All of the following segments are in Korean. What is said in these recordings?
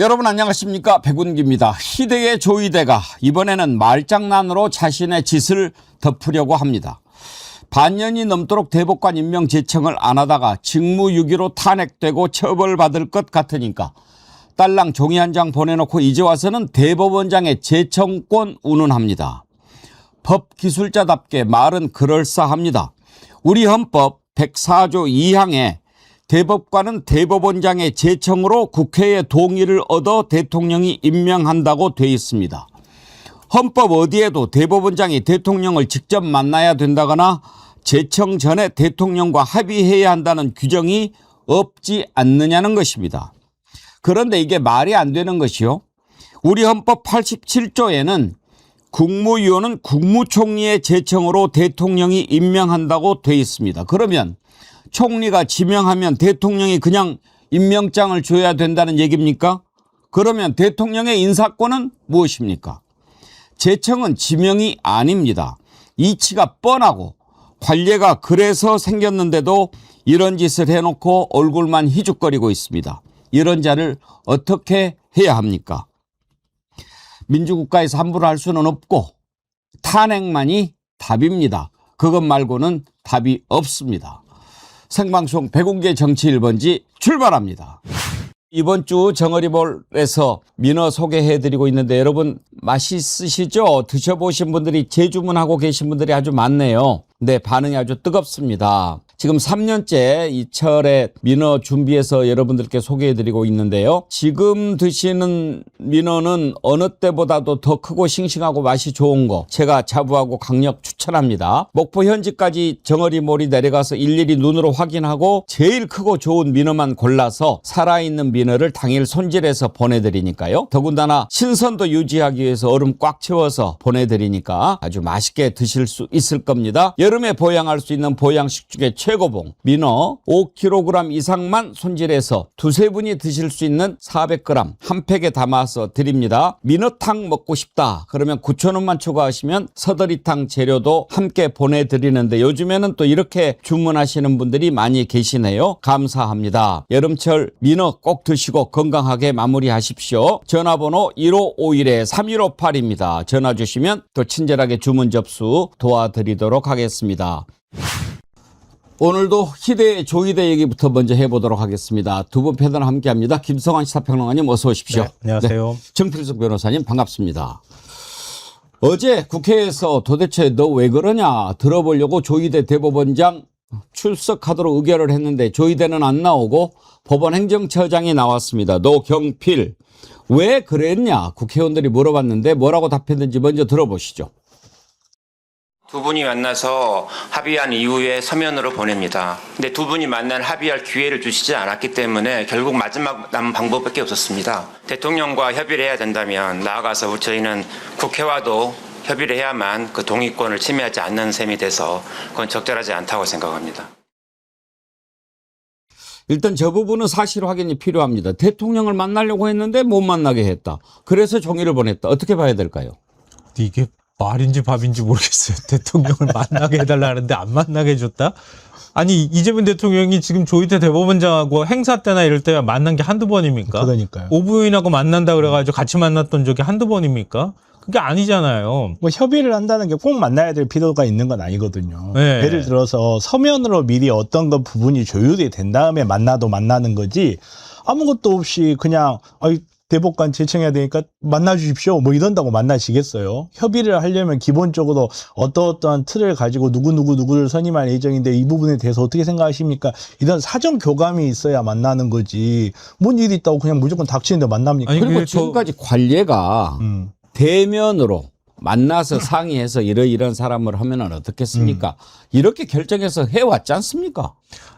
여러분 안녕하십니까, 백운기입니다. 희대의 조이대가 이번에는 말장난으로 자신의 짓을 덮으려고 합니다. 반년이 넘도록 대법관 임명 제청을 안 하다가 직무유기로 탄핵되고 처벌받을 것 같으니까 딸랑 종이 한 장 보내놓고 이제 와서는 대법원장의 제청권 운운합니다. 법기술자답게 말은 그럴싸합니다. 우리 헌법 104조 2항에 대법관은 대법원장의 제청으로 국회의 동의를 얻어 대통령이 임명한다고 돼 있습니다. 헌법 어디에도 대법원장이 대통령을 직접 만나야 된다거나 제청 전에 대통령과 합의해야 한다는 규정이 없지 않느냐는 것입니다. 그런데 이게 말이 안 되는 것이요. 우리 헌법 87조에는 국무위원은 국무총리의 제청으로 대통령이 임명한다고 돼 있습니다. 그러면 총리가 지명하면 대통령이 그냥 임명장을 줘야 된다는 얘기입니까? 그러면 대통령의 인사권은 무엇입니까? 제청은 지명이 아닙니다. 이치가 뻔하고 관례가 그래서 생겼는데도 이런 짓을 해놓고 얼굴만 희죽거리고 있습니다. 이런 자를 어떻게 해야 합니까? 민주국가에서 함부로 할 수는 없고 탄핵만이 답입니다. 그것 말고는 답이 없습니다. 생방송 백운기의 정치 1번지 출발합니다. 이번 주 정어리볼에서 민어 소개해드리고 있는데 여러분 맛있으시죠? 드셔보신 분들이 재주문하고 계신 분들이 아주 많네요. 네, 반응이 아주 뜨겁습니다. 지금 3년째 이 철에 민어 준비해서 여러분들께 소개해드리고 있는데요. 지금 드시는 민어는 어느 때보다도 더 크고 싱싱하고 맛이 좋은 거 제가 자부하고 강력 추천합니다. 목포 현지까지 정어리몰이 내려가서 일일이 눈으로 확인하고 제일 크고 좋은 민어만 골라서 살아있는 민어를 당일 손질해서 보내드리니까요. 더군다나 신선도 유지하기 위해서 얼음 꽉 채워서 보내드리니까 아주 맛있게 드실 수 있을 겁니다. 여름에 보양할 수 있는 보양식 중에 최고봉 민어 5kg 이상만 손질해서 두세 분이 드실 수 있는 400g 한 팩에 담아서 드립니다. 민어탕 먹고 싶다 그러면 9,000원만 추가하시면 서더리탕 재료도 함께 보내드리는데 요즘에는 또 이렇게 주문하시는 분들이 많이 계시네요. 감사합니다. 여름철 민어 꼭 드시고 건강하게 마무리하십시오. 전화번호 1551-3158입니다. 전화 주시면 또 친절하게 주문 접수 도와드리도록 하겠습니다. 오늘도 희대 조이대 얘기부터 먼저 해보도록 하겠습니다. 두 분 패널 함께합니다. 김성환 시사평론가님 어서 오십시오. 네, 안녕하세요. 네, 정필석 변호사님 반갑습니다. 어제 국회에서 도대체 너 왜 그러냐 들어보려고 조이대 대법원장 출석하도록 의결을 했는데 조이대는 안 나오고 법원 행정처장이 나왔습니다. 노경필. 왜 그랬냐 국회의원들이 물어봤는데 뭐라고 답했는지 먼저 들어보시죠. 두 분이 만나서 합의한 이후에 서면으로 보냅니다. 근데 두 분이 만날 합의할 기회를 주시지 않았기 때문에 결국 마지막 남은 방법밖에 없었습니다. 대통령과 협의를 해야 된다면 나아가서 저희는 국회와도 협의를 해야만 그 동의권을 침해하지 않는 셈이 돼서 그건 적절하지 않다고 생각합니다. 일단 저 부분은 사실 확인이 필요합니다. 대통령을 만나려고 했는데 못 만나게 했다. 그래서 종이를 보냈다. 어떻게 봐야 될까요? 이게 말인지 밥인지 모르겠어요. 대통령을 만나게 해달라는데 안 만나게 해줬다? 아니 이재명 대통령이 지금 조이대 대법원장하고 행사 때나 이럴 때 만난 게 한두 번입니까? 그러니까요. 오부인하고 만난다 그래가지고 같이 만났던 적이 한두 번입니까? 그게 아니잖아요. 뭐 협의를 한다는 게 꼭 만나야 될 필요가 있는 건 아니거든요. 네. 예를 들어서 서면으로 미리 어떤 것 부분이 조율이 된 다음에 만나도 만나는 거지 아무것도 없이 그냥 대법관 제청해야 되니까 만나 주십시오 뭐 이런다고 만나시겠어요? 협의를 하려면 기본적으로 어떠한 틀을 가지고 누구를 선임할 예정인데 이 부분에 대해서 어떻게 생각하십니까? 이런 사전 교감이 있어야 만나는 거지 뭔 일이 있다고 그냥 무조건 닥치는데 만납니까? 아니, 그리고 지금까지 관례가 대면으로 만나서 상의해서 이런 사람을 하면 어떻겠습니까? 이렇게 결정해서 해왔지 않습니까?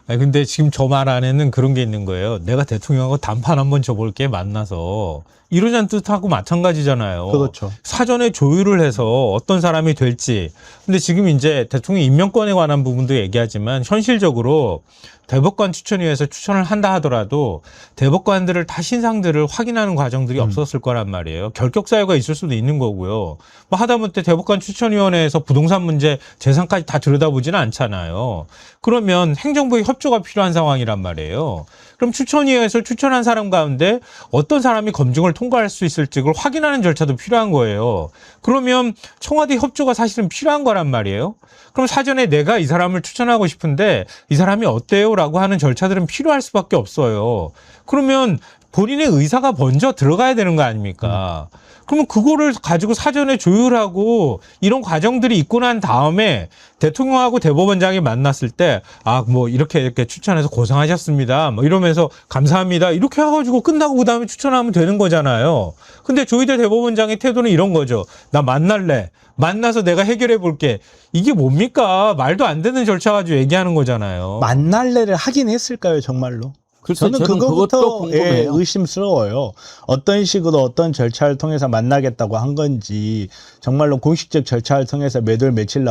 아니, 근데 지금 저 말 안에는 그런 게 있는 거예요. 내가 대통령하고 단판 한번 줘볼게 만나서. 이러자는 뜻하고 마찬가지잖아요. 그렇죠. 사전에 조율을 해서 어떤 사람이 될지. 근데 지금 이제 대통령 임명권에 관한 부분도 얘기하지만 현실적으로 대법관 추천위에서 추천을 한다 하더라도 대법관들을 다 신상들을 확인하는 과정들이 없었을 거란 말이에요. 결격 사유가 있을 수도 있는 거고요. 뭐 하다못해 대법관 추천위원회에서 부동산 문제 재산까지 다 들여다보지 나오지는 않잖아요. 그러면 행정부의 협조가 필요한 상황이란 말이에요. 그럼 추천위에서 추천한 사람 가운데 어떤 사람이 검증을 통과할 수 있을지를 확인하는 절차도 필요한 거예요. 그러면 청와대 협조가 사실은 필요한 거란 말이에요. 그럼 사전에 내가 이 사람을 추천하고 싶은데 이 사람이 어때요? 라고 하는 절차들은 필요할 수밖에 없어요. 그러면 본인의 의사가 먼저 들어가야 되는 거 아닙니까? 그러면 그거를 가지고 사전에 조율하고 이런 과정들이 있고 난 다음에 대통령하고 대법원장이 만났을 때, 뭐 이렇게 추천해서 고생하셨습니다. 뭐 이러면서 감사합니다. 이렇게 해가지고 끝나고 그 다음에 추천하면 되는 거잖아요. 근데 조희대 대법원장의 태도는 이런 거죠. 나 만날래. 만나서 내가 해결해 볼게. 이게 뭡니까? 말도 안 되는 절차 가지고 얘기하는 거잖아요. 만날래를 하긴 했을까요, 정말로? 글쎄, 저는 저는 그것도 그거부터 궁금해요. 의심스러워요. 어떤 식으로 어떤 절차를 통해서 만나겠다고 한 건지, 정말로 공식적 절차를 통해서 몇 월 며칠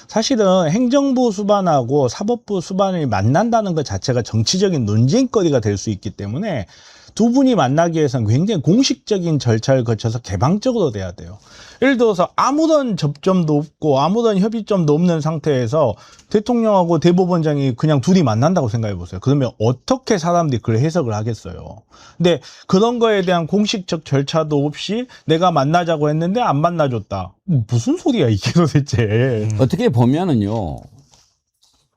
사실은 행정부 수반하고 사법부 수반이 만난다는 것 자체가 정치적인 논쟁거리가 될 수 있기 때문에 두 분이 만나기 위해서는 굉장히 공식적인 절차를 거쳐서 개방적으로 돼야 돼요. 예를 들어서 아무런 접점도 없고 아무런 협의점도 없는 상태에서 대통령하고 대법원장이 그냥 둘이 만난다고 생각해 보세요. 그러면 어떻게 사람들이 그걸 해석을 하겠어요. 근데 그런 거에 대한 공식적 절차도 없이 내가 만나자고 했는데 안 만나줬다. 무슨 소리야 이게 도대체. 어떻게 보면은요,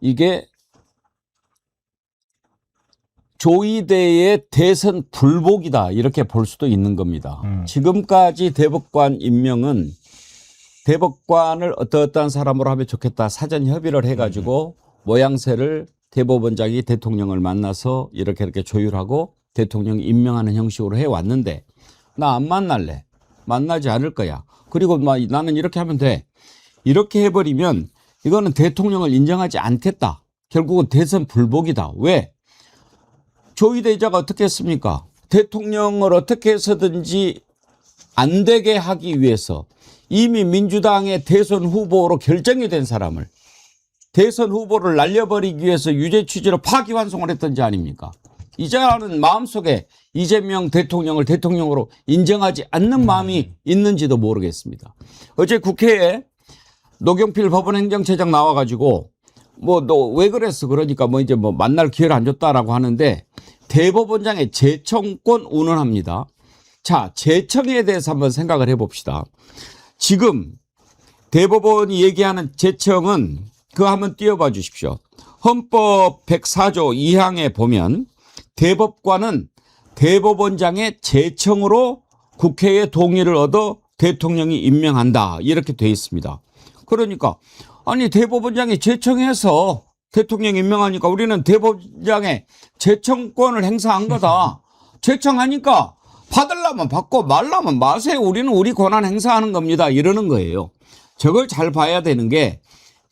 이게 조희대의 대선 불복이다 이렇게 볼 수도 있는 겁니다. 지금까지 대법관 임명은 대법관을 어떠한 사람으로 하면 좋겠다 사전 협의를 해가지고 모양새를 대법원장이 대통령을 만나서 이렇게 조율하고 대통령이 임명하는 형식으로 해왔는데, 나 안 만날래. 만나지 않을 거야. 그리고 나는 이렇게 하면 돼. 이렇게 해버리면 이거는 대통령을 인정하지 않겠다. 결국은 대선 불복이다. 왜? 조희대자가 어떻게 했습니까? 대통령을 어떻게 해서든지 안 되게 하기 위해서 이미 민주당의 대선 후보로 결정이 된 사람을 대선 후보를 날려버리기 위해서 유죄 취지로 파기환송을 했던지 아닙니까? 이자는 마음속에 이재명 대통령을 대통령으로 인정하지 않는 마음이 있는지도 모르겠습니다. 어제 국회에 노경필 법원행정처장 나와가지고 너 왜 그랬어? 그러니까 이제 만날 기회를 안 줬다라고 하는데 대법원장의 재청권 운운합니다. 자, 재청에 대해서 한번 생각을 해봅시다. 지금 대법원이 얘기하는 재청은 그거 한번 띄워봐 주십시오. 헌법 104조 2항에 보면 대법관은 대법원장의 재청으로 국회의 동의를 얻어 대통령이 임명한다 이렇게 돼 있습니다. 그러니까 아니 대법원장이 재청해서 대통령 임명하니까 우리는 대법원장의 재청권을 행사한 거다. 재청하니까 받으려면 받고 말라면 마세요. 우리는 우리 권한 행사하는 겁니다. 이러는 거예요. 저걸 잘 봐야 되는 게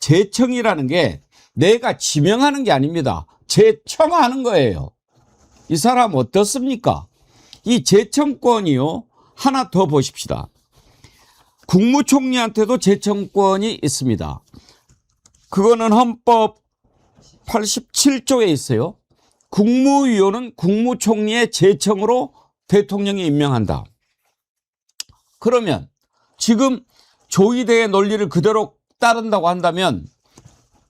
재청이라는 게 내가 지명하는 게 아닙니다. 재청하는 거예요. 이 사람 어떻습니까? 이 재청권이요. 하나 더 보십시다. 국무총리한테도 재청권이 있습니다. 그거는 헌법 87조에 있어요. 국무위원은 국무총리의 재청으로 대통령이 임명한다. 그러면 지금 조희대의 논리를 그대로 따른다고 한다면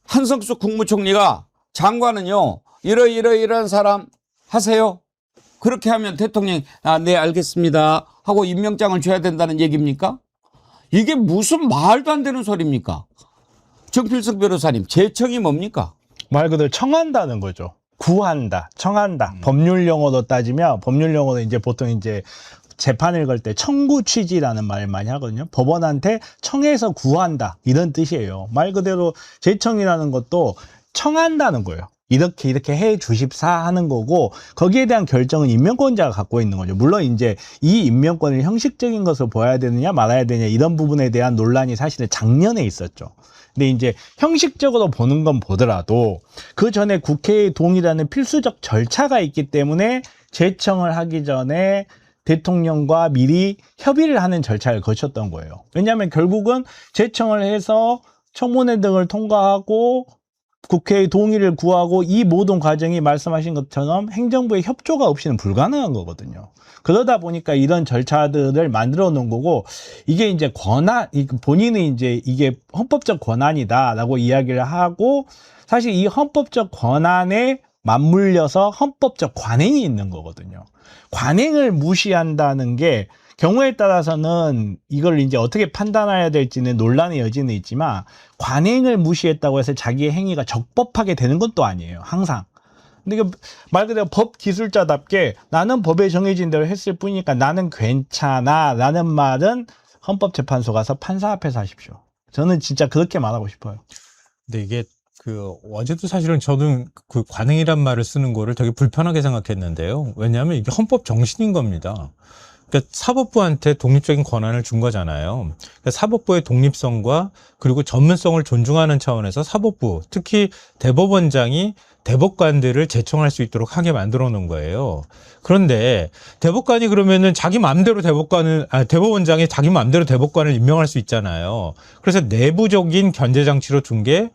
한석수 국무총리가 장관은요 이러이러이러한 사람 하세요. 그렇게 하면 대통령이 네 알겠습니다 하고 임명장을 줘야 된다는 얘기입니까? 이게 무슨 말도 안 되는 소리입니까? 정필석 변호사님, 재청이 뭡니까? 말 그대로 청한다는 거죠. 구한다, 청한다. 법률 용어로 따지면 법률 용어로 이제 보통 이제 재판을 걸 때 청구 취지라는 말을 많이 하거든요. 법원한테 청해서 구한다 이런 뜻이에요. 말 그대로 재청이라는 것도 청한다는 거예요. 이렇게 해 주십사 하는 거고 거기에 대한 결정은 임명권자가 갖고 있는 거죠. 물론 이제 이 임명권을 형식적인 것으로 보아야 되느냐 말아야 되느냐 이런 부분에 대한 논란이 사실은 작년에 있었죠. 근데 이제 형식적으로 보는 건 보더라도 그 전에 국회의 동의라는 필수적 절차가 있기 때문에 재청을 하기 전에 대통령과 미리 협의를 하는 절차를 거쳤던 거예요. 왜냐하면 결국은 재청을 해서 청문회 등을 통과하고 국회의 동의를 구하고 이 모든 과정이 말씀하신 것처럼 행정부의 협조가 없이는 불가능한 거거든요. 그러다 보니까 이런 절차들을 만들어 놓은 거고, 이게 이제 본인은 이제 이게 헌법적 권한이다라고 이야기를 하고, 사실 이 헌법적 권한에 맞물려서 헌법적 관행이 있는 거거든요. 관행을 무시한다는 게 경우에 따라서는 이걸 이제 어떻게 판단해야 될지는 논란의 여지는 있지만, 관행을 무시했다고 해서 자기의 행위가 적법하게 되는 건 또 아니에요. 항상. 근데 말 그대로 법 기술자답게 나는 법에 정해진 대로 했을 뿐이니까 나는 괜찮아 라는 말은 헌법재판소 가서 판사 앞에서 하십시오. 저는 진짜 그렇게 말하고 싶어요. 근데 이게 어제도 사실은 저도 그 관행이란 말을 쓰는 거를 되게 불편하게 생각했는데요. 왜냐하면 이게 헌법 정신인 겁니다. 그러니까 사법부한테 독립적인 권한을 준 거잖아요. 그러니까 사법부의 독립성과 그리고 전문성을 존중하는 차원에서 사법부, 특히 대법원장이 대법관들을 제청할 수 있도록 하게 만들어 놓은 거예요. 그런데 대법관이 그러면은 자기 마음대로 대법원장이 자기 마음대로 대법관을 임명할 수 있잖아요. 그래서 내부적인 견제 장치로 둔 게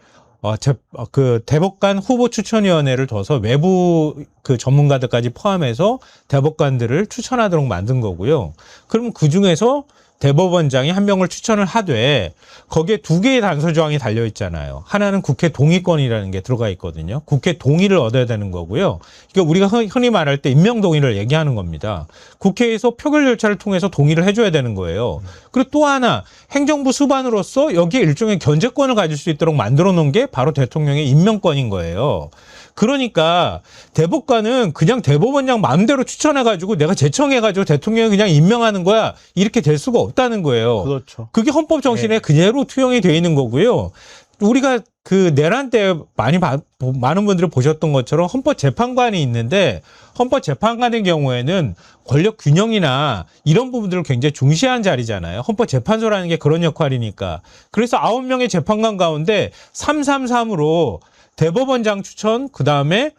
대법관 후보 추천위원회를 둬서 외부 그 전문가들까지 포함해서 대법관들을 추천하도록 만든 거고요. 그러면 그 중에서 대법원장이 한 명을 추천을 하되 거기에 2개의 단서 조항이 달려 있잖아요. 하나는 국회 동의권이라는 게 들어가 있거든요. 국회 동의를 얻어야 되는 거고요. 그러니까 우리가 흔히 말할 때 임명 동의를 얘기하는 겁니다. 국회에서 표결 절차를 통해서 동의를 해줘야 되는 거예요. 그리고 또 하나 행정부 수반으로서 여기에 일종의 견제권을 가질 수 있도록 만들어 놓은 게 바로 대통령의 임명권인 거예요. 그러니까 대법관은 그냥 대법원장 마음대로 추천해가지고 내가 제청해가지고 대통령이 그냥 임명하는 거야 이렇게 될 수가 없다는 거예요. 그렇죠. 그게 헌법 정신에 그대로 투영이 되어 있는 거고요. 우리가 그 내란 때 많은 분들이 보셨던 것처럼 헌법재판관이 있는데 헌법재판관의 경우에는 권력 균형이나 이런 부분들을 굉장히 중시한 자리잖아요. 헌법재판소라는 게 그런 역할이니까. 그래서 9명의 재판관 가운데 333으로 대법원장 추천, 그 다음에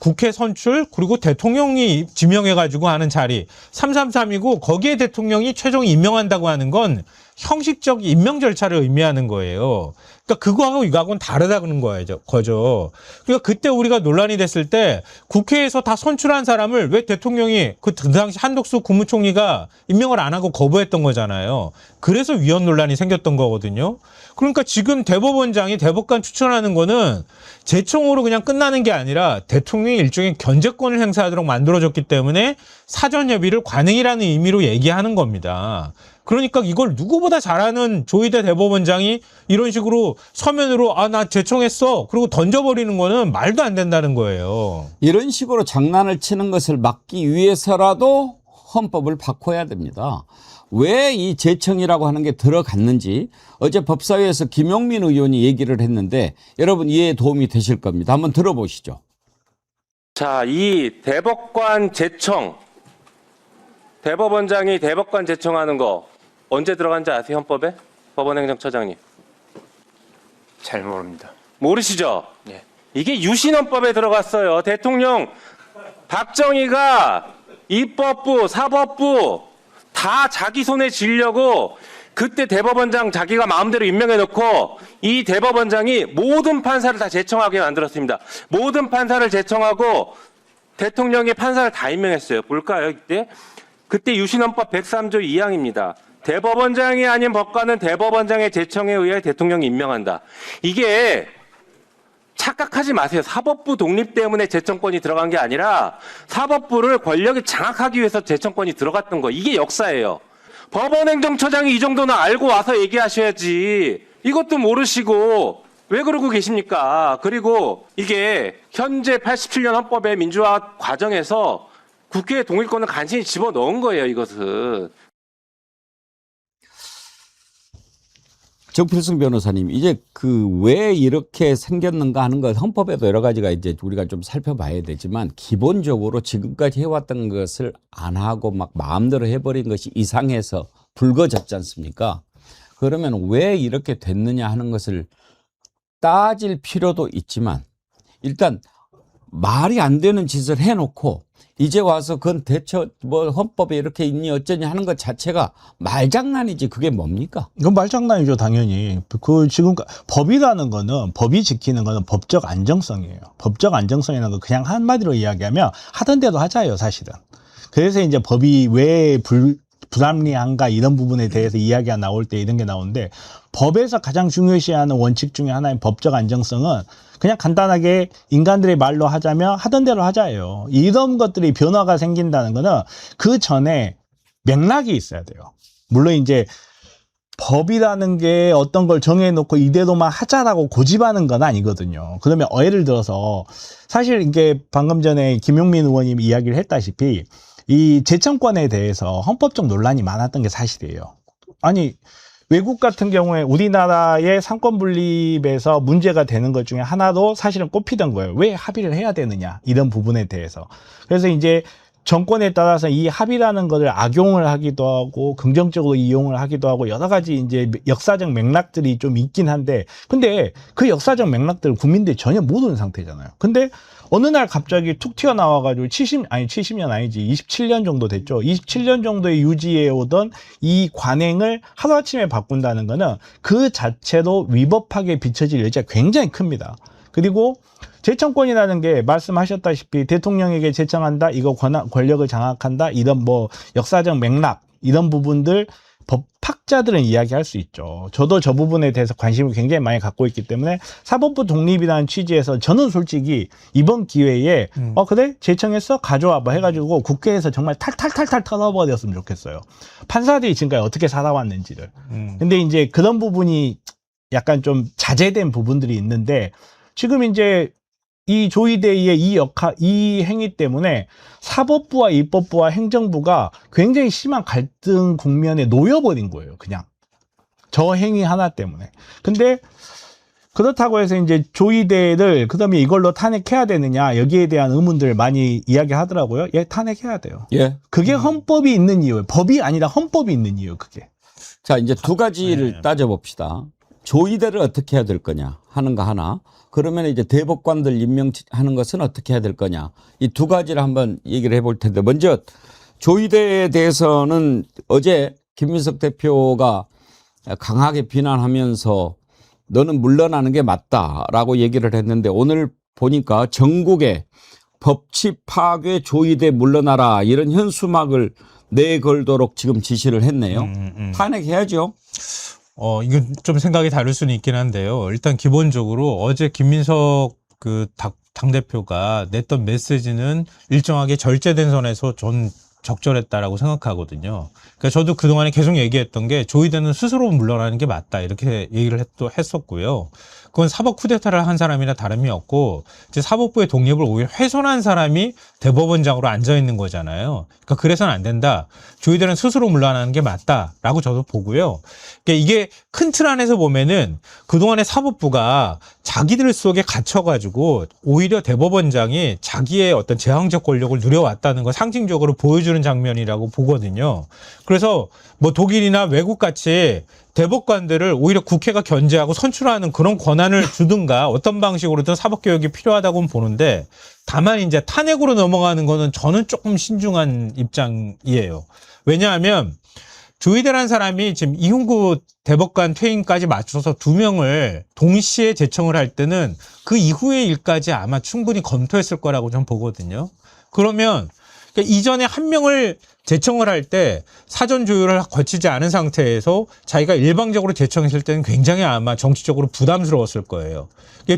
국회 선출, 그리고 대통령이 지명해가지고 하는 자리 333이고 거기에 대통령이 최종 임명한다고 하는 건 형식적 임명 절차를 의미하는 거예요. 그러니까 그거하고 이거하고는 다르다는 거죠. 그러니까 그때 우리가 논란이 됐을 때 국회에서 다 선출한 사람을 왜 대통령이 그 당시 한덕수 국무총리가 임명을 안 하고 거부했던 거잖아요. 그래서 위헌 논란이 생겼던 거거든요. 그러니까 지금 대법원장이 대법관 추천하는 거는 제청으로 그냥 끝나는 게 아니라 대통령이 일종의 견제권을 행사하도록 만들어졌기 때문에 사전 협의를 관행이라는 의미로 얘기하는 겁니다. 그러니까 이걸 누구보다 잘하는 조희대 대법원장이 이런 식으로 서면으로 나 제청했어 그리고 던져버리는 거는 말도 안 된다는 거예요. 이런 식으로 장난을 치는 것을 막기 위해서라도 헌법을 바꿔야 됩니다. 왜 이 제청이라고 하는 게 들어갔는지 어제 법사위에서 김용민 의원이 얘기를 했는데 여러분 이해에 도움이 되실 겁니다. 한번 들어보시죠. 자, 이 대법관 제청, 대법원장이 대법관 제청하는 거 언제 들어간지 아세요? 헌법에? 법원행정처장님. 잘 모릅니다. 모르시죠? 네. 이게 유신헌법에 들어갔어요. 대통령 박정희가 입법부, 사법부 다 자기 손에 쥐려고 그때 대법원장 자기가 마음대로 임명해놓고 이 대법원장이 모든 판사를 다 제청하게 만들었습니다. 모든 판사를 제청하고 대통령이 판사를 다 임명했어요. 볼까요? 그때 유신헌법 103조 2항입니다. 대법원장이 아닌 법관은 대법원장의 제청에 의해 대통령이 임명한다. 이게 착각하지 마세요. 사법부 독립 때문에 제청권이 들어간 게 아니라 사법부를 권력이 장악하기 위해서 제청권이 들어갔던 거. 이게 역사예요. 법원행정처장이 이 정도는 알고 와서 얘기하셔야지. 이것도 모르시고 왜 그러고 계십니까? 그리고 이게 현재 87년 헌법의 민주화 과정에서 국회의 동의권을 간신히 집어넣은 거예요. 이것은. 정필승 변호사님, 이제 왜 이렇게 생겼는가 하는 것 헌법에도 여러 가지가 이제 우리가 좀 살펴봐야 되지만 기본적으로 지금까지 해왔던 것을 안 하고 막 마음대로 해버린 것이 이상해서 불거졌지 않습니까? 그러면 왜 이렇게 됐느냐 하는 것을 따질 필요도 있지만 일단 말이 안 되는 짓을 해놓고 이제 와서 그건 대처 뭐 헌법에 이렇게 있니 어쩌니 하는 것 자체가 말장난이지 그게 뭡니까? 이건 말장난이죠, 당연히. 그 지금 법이라는 거는 법이 지키는 거는 법적 안정성이에요. 법적 안정성이라는 거 그냥 한마디로 이야기하면 하던 대로 하자예요, 사실은. 그래서 이제 법이 왜 불합리한가 이런 부분에 대해서 이야기가 나올 때 이런 게 나오는데 법에서 가장 중요시하는 원칙 중에 하나인 법적 안정성은 그냥 간단하게 인간들의 말로 하자면 하던 대로 하자예요. 이런 것들이 변화가 생긴다는 거는 그 전에 맥락이 있어야 돼요. 물론 이제 법이라는 게 어떤 걸 정해놓고 이대로만 하자라고 고집하는 건 아니거든요. 그러면 예를 들어서 사실 이게 방금 전에 김용민 의원님이 이야기를 했다시피 이 재청권에 대해서 헌법적 논란이 많았던 게 사실이에요. 아니 외국 같은 경우에 우리나라의 상권 분립에서 문제가 되는 것 중에 하나도 사실은 꼽히던 거예요. 왜 합의를 해야 되느냐 이런 부분에 대해서. 그래서 이제 정권에 따라서 이 합의라는 것을 악용을 하기도 하고 긍정적으로 이용을 하기도 하고 여러 가지 이제 역사적 맥락들이 좀 있긴 한데 근데 그 역사적 맥락들을 국민들이 전혀 모르는 상태잖아요. 근데 어느 날 갑자기 툭 튀어나와가지고 70년 아니지 27년 정도 됐죠. 27년 정도에 유지해 오던 이 관행을 하루아침에 바꾼다는 거는 그 자체로 위법하게 비춰질 여지가 굉장히 큽니다. 그리고 재청권이라는 게 말씀하셨다시피 대통령에게 제청한다, 이거 권력을 장악한다, 이런 뭐 역사적 맥락, 이런 부분들 법학자들은 이야기할 수 있죠. 저도 저 부분에 대해서 관심을 굉장히 많이 갖고 있기 때문에 사법부 독립이라는 취지에서 저는 솔직히 이번 기회에 그래? 제청했어? 가져와 봐 해가지고 국회에서 정말 탈탈탈탈 털어버렸으면 좋겠어요. 판사들이 지금까지 어떻게 살아왔는지를. 근데 이제 그런 부분이 약간 좀 자제된 부분들이 있는데 지금 이제 이 조이데이의 이 행위 때문에 사법부와 입법부와 행정부가 굉장히 심한 갈등 국면에 놓여버린 거예요. 그냥. 저 행위 하나 때문에. 근데 그렇다고 해서 이제 조이데이를 그다음에 이걸로 탄핵해야 되느냐 여기에 대한 의문들 많이 이야기하더라고요. 예, 탄핵해야 돼요. 예. 그게 헌법이 있는 이유예요. 법이 아니라 헌법이 있는 이유 그게. 자, 이제 두 가지를 따져봅시다. 조이대를 어떻게 해야 될 거냐 하는 거 하나. 그러면 이제 대법관들 임명하는 것은 어떻게 해야 될 거냐. 이 두 가지를 한번 얘기를 해볼 텐데 먼저 조이대에 대해서는 어제 김민석 대표가 강하게 비난하면서 너는 물러나는 게 맞다라고 얘기를 했는데 오늘 보니까 전국에 법치 파괴 조이대 물러나라 이런 현수막을 내걸도록 지금 지시를 했네요. 탄핵해야죠. 이건 좀 생각이 다를 수는 있긴 한데요. 일단 기본적으로 어제 김민석 당대표가 냈던 메시지는 일정하게 절제된 선에서 전 적절했다라고 생각하거든요. 그러니까 저도 그동안에 계속 얘기했던 게 조이대는 스스로 물러나는 게 맞다 이렇게 얘기를 또 했었고요. 그건 사법 쿠데타를 한 사람이나 다름이 없고 이제 사법부의 독립을 오히려 훼손한 사람이 대법원장으로 앉아 있는 거잖아요. 그러니까 그래서는 안 된다. 조이대는 스스로 물러나는 게 맞다라고 저도 보고요. 그러니까 이게 큰 틀 안에서 보면은 그동안에 사법부가 자기들 속에 갇혀가지고 오히려 대법원장이 자기의 어떤 제왕적 권력을 누려왔다는 걸 상징적으로 보여주는 장면이라고 보거든요. 그래서 뭐 독일이나 외국 같이 대법관들을 오히려 국회가 견제하고 선출하는 그런 권한을 주든가 어떤 방식으로든 사법개혁이 필요하다고 보는데 다만 이제 탄핵으로 넘어가는 거는 저는 조금 신중한 입장이에요. 왜냐하면 조이대라는 사람이 지금 이훈구 대법관 퇴임까지 맞춰서 2명을 동시에 제청을 할 때는 그 이후의 일까지 아마 충분히 검토했을 거라고 좀 보거든요. 그러면 그러니까 이전에 한 명을 제청을 할 때 사전 조율을 거치지 않은 상태에서 자기가 일방적으로 제청했을 때는 굉장히 아마 정치적으로 부담스러웠을 거예요.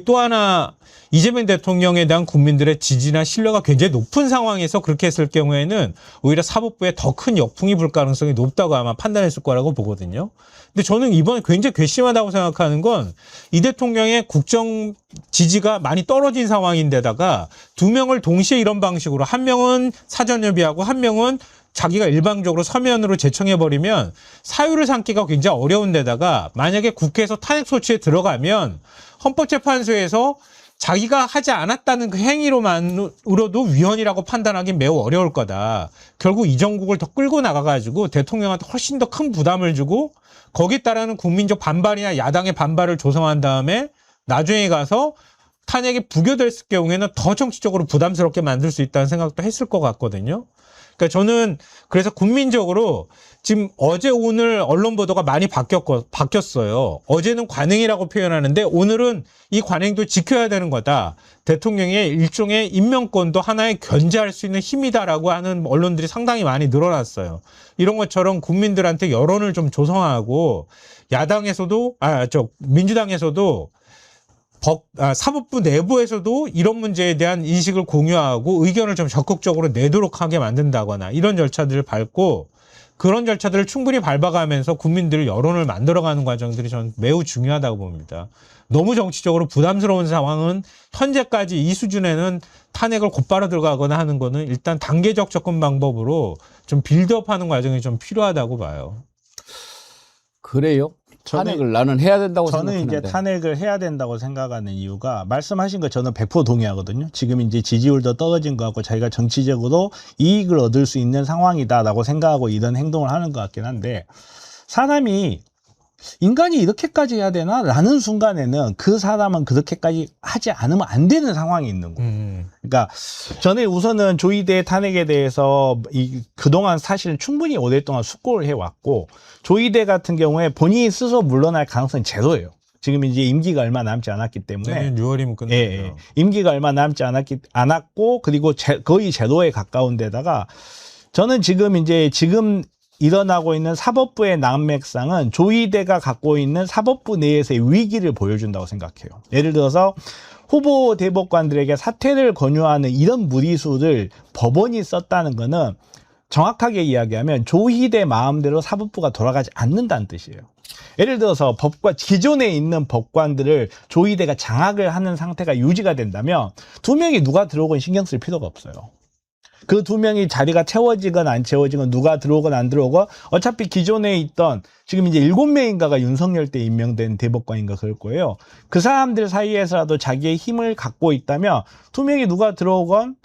또 하나 이재명 대통령에 대한 국민들의 지지나 신뢰가 굉장히 높은 상황에서 그렇게 했을 경우에는 오히려 사법부에 더 큰 역풍이 불 가능성이 높다고 아마 판단했을 거라고 보거든요. 근데 저는 이번에 굉장히 괘씸하다고 생각하는 건 이 대통령의 국정 지지가 많이 떨어진 상황인데다가 2명을 동시에 이런 방식으로 한 명은 사전 협의하고 한 명은 자기가 일방적으로 서면으로 제청해버리면 사유를 삼기가 굉장히 어려운 데다가 만약에 국회에서 탄핵 소치에 들어가면 헌법재판소에서 자기가 하지 않았다는 그 행위로만으로도 위헌이라고 판단하기 매우 어려울 거다. 결국 이 정국을 더 끌고 나가가지고 대통령한테 훨씬 더 큰 부담을 주고 거기에 따르는 국민적 반발이나 야당의 반발을 조성한 다음에 나중에 가서 탄핵이 부결됐을 경우에는 더 정치적으로 부담스럽게 만들 수 있다는 생각도 했을 것 같거든요. 그러니까 저는 그래서 국민적으로 지금 어제 오늘 언론 보도가 많이 바뀌었어요. 어제는 관행이라고 표현하는데 오늘은 이 관행도 지켜야 되는 거다. 대통령의 일종의 임명권도 하나의 견제할 수 있는 힘이다라고 하는 언론들이 상당히 많이 늘어났어요. 이런 것처럼 국민들한테 여론을 좀 조성하고 야당에서도 민주당에서도 사법부 내부에서도 이런 문제에 대한 인식을 공유하고 의견을 좀 적극적으로 내도록 하게 만든다거나 이런 절차들을 밟고 그런 절차들을 충분히 밟아가면서 국민들의 여론을 만들어가는 과정들이 저는 매우 중요하다고 봅니다. 너무 정치적으로 부담스러운 상황은 현재까지 이 수준에는 탄핵을 곧바로 들어가거나 하는 거는 일단 단계적 접근 방법으로 좀 빌드업하는 과정이 좀 필요하다고 봐요. 그래요? 탄핵을 나는 해야 된다고 저는 생각하는데. 이제 탄핵을 해야 된다고 생각하는 이유가 말씀하신 거 저는 100% 동의하거든요. 지금 이제 지지율도 떨어진 것 같고 자기가 정치적으로 이익을 얻을 수 있는 상황이다라고 생각하고 이런 행동을 하는 것 같긴 한데 사람이 인간이 이렇게까지 해야 되나? 라는 순간에는 그 사람은 그렇게까지 하지 않으면 안 되는 상황이 있는 거예요. 그러니까 저는 우선은 조이대 탄핵에 대해서 그동안 사실 충분히 오랫동안 숙고를 해왔고 조이대 같은 경우에 본인이 스스로 물러날 가능성이 제로예요. 지금 이제 임기가 얼마 남지 않았기 때문에. 내년 6월이면 끝나죠. 예. 임기가 얼마 남지 않았고 그리고 거의 제로에 가까운 데다가 저는 지금 일어나고 있는 사법부의 난맥상은 조이대가 갖고 있는 사법부 내에서의 위기를 보여준다고 생각해요. 예를 들어서 후보 대법관들에게 사퇴를 권유하는 이런 무리수를 법원이 썼다는 거는 정확하게 이야기하면 조이대 마음대로 사법부가 돌아가지 않는다는 뜻이에요. 예를 들어서 기존에 있는 법관들을 조이대가 장악을 하는 상태가 유지가 된다면 두 명이 누가 들어오건 신경 쓸 필요가 없어요. 그 두 명이 자리가 채워지건 안 채워지건 누가 들어오건 안 들어오건 어차피 기존에 있던 지금 이제 7명인가가 윤석열 때 임명된 대법관인가 그럴 거예요. 그 사람들 사이에서라도 자기의 힘을 갖고 있다면 두 명이 누가 들어오건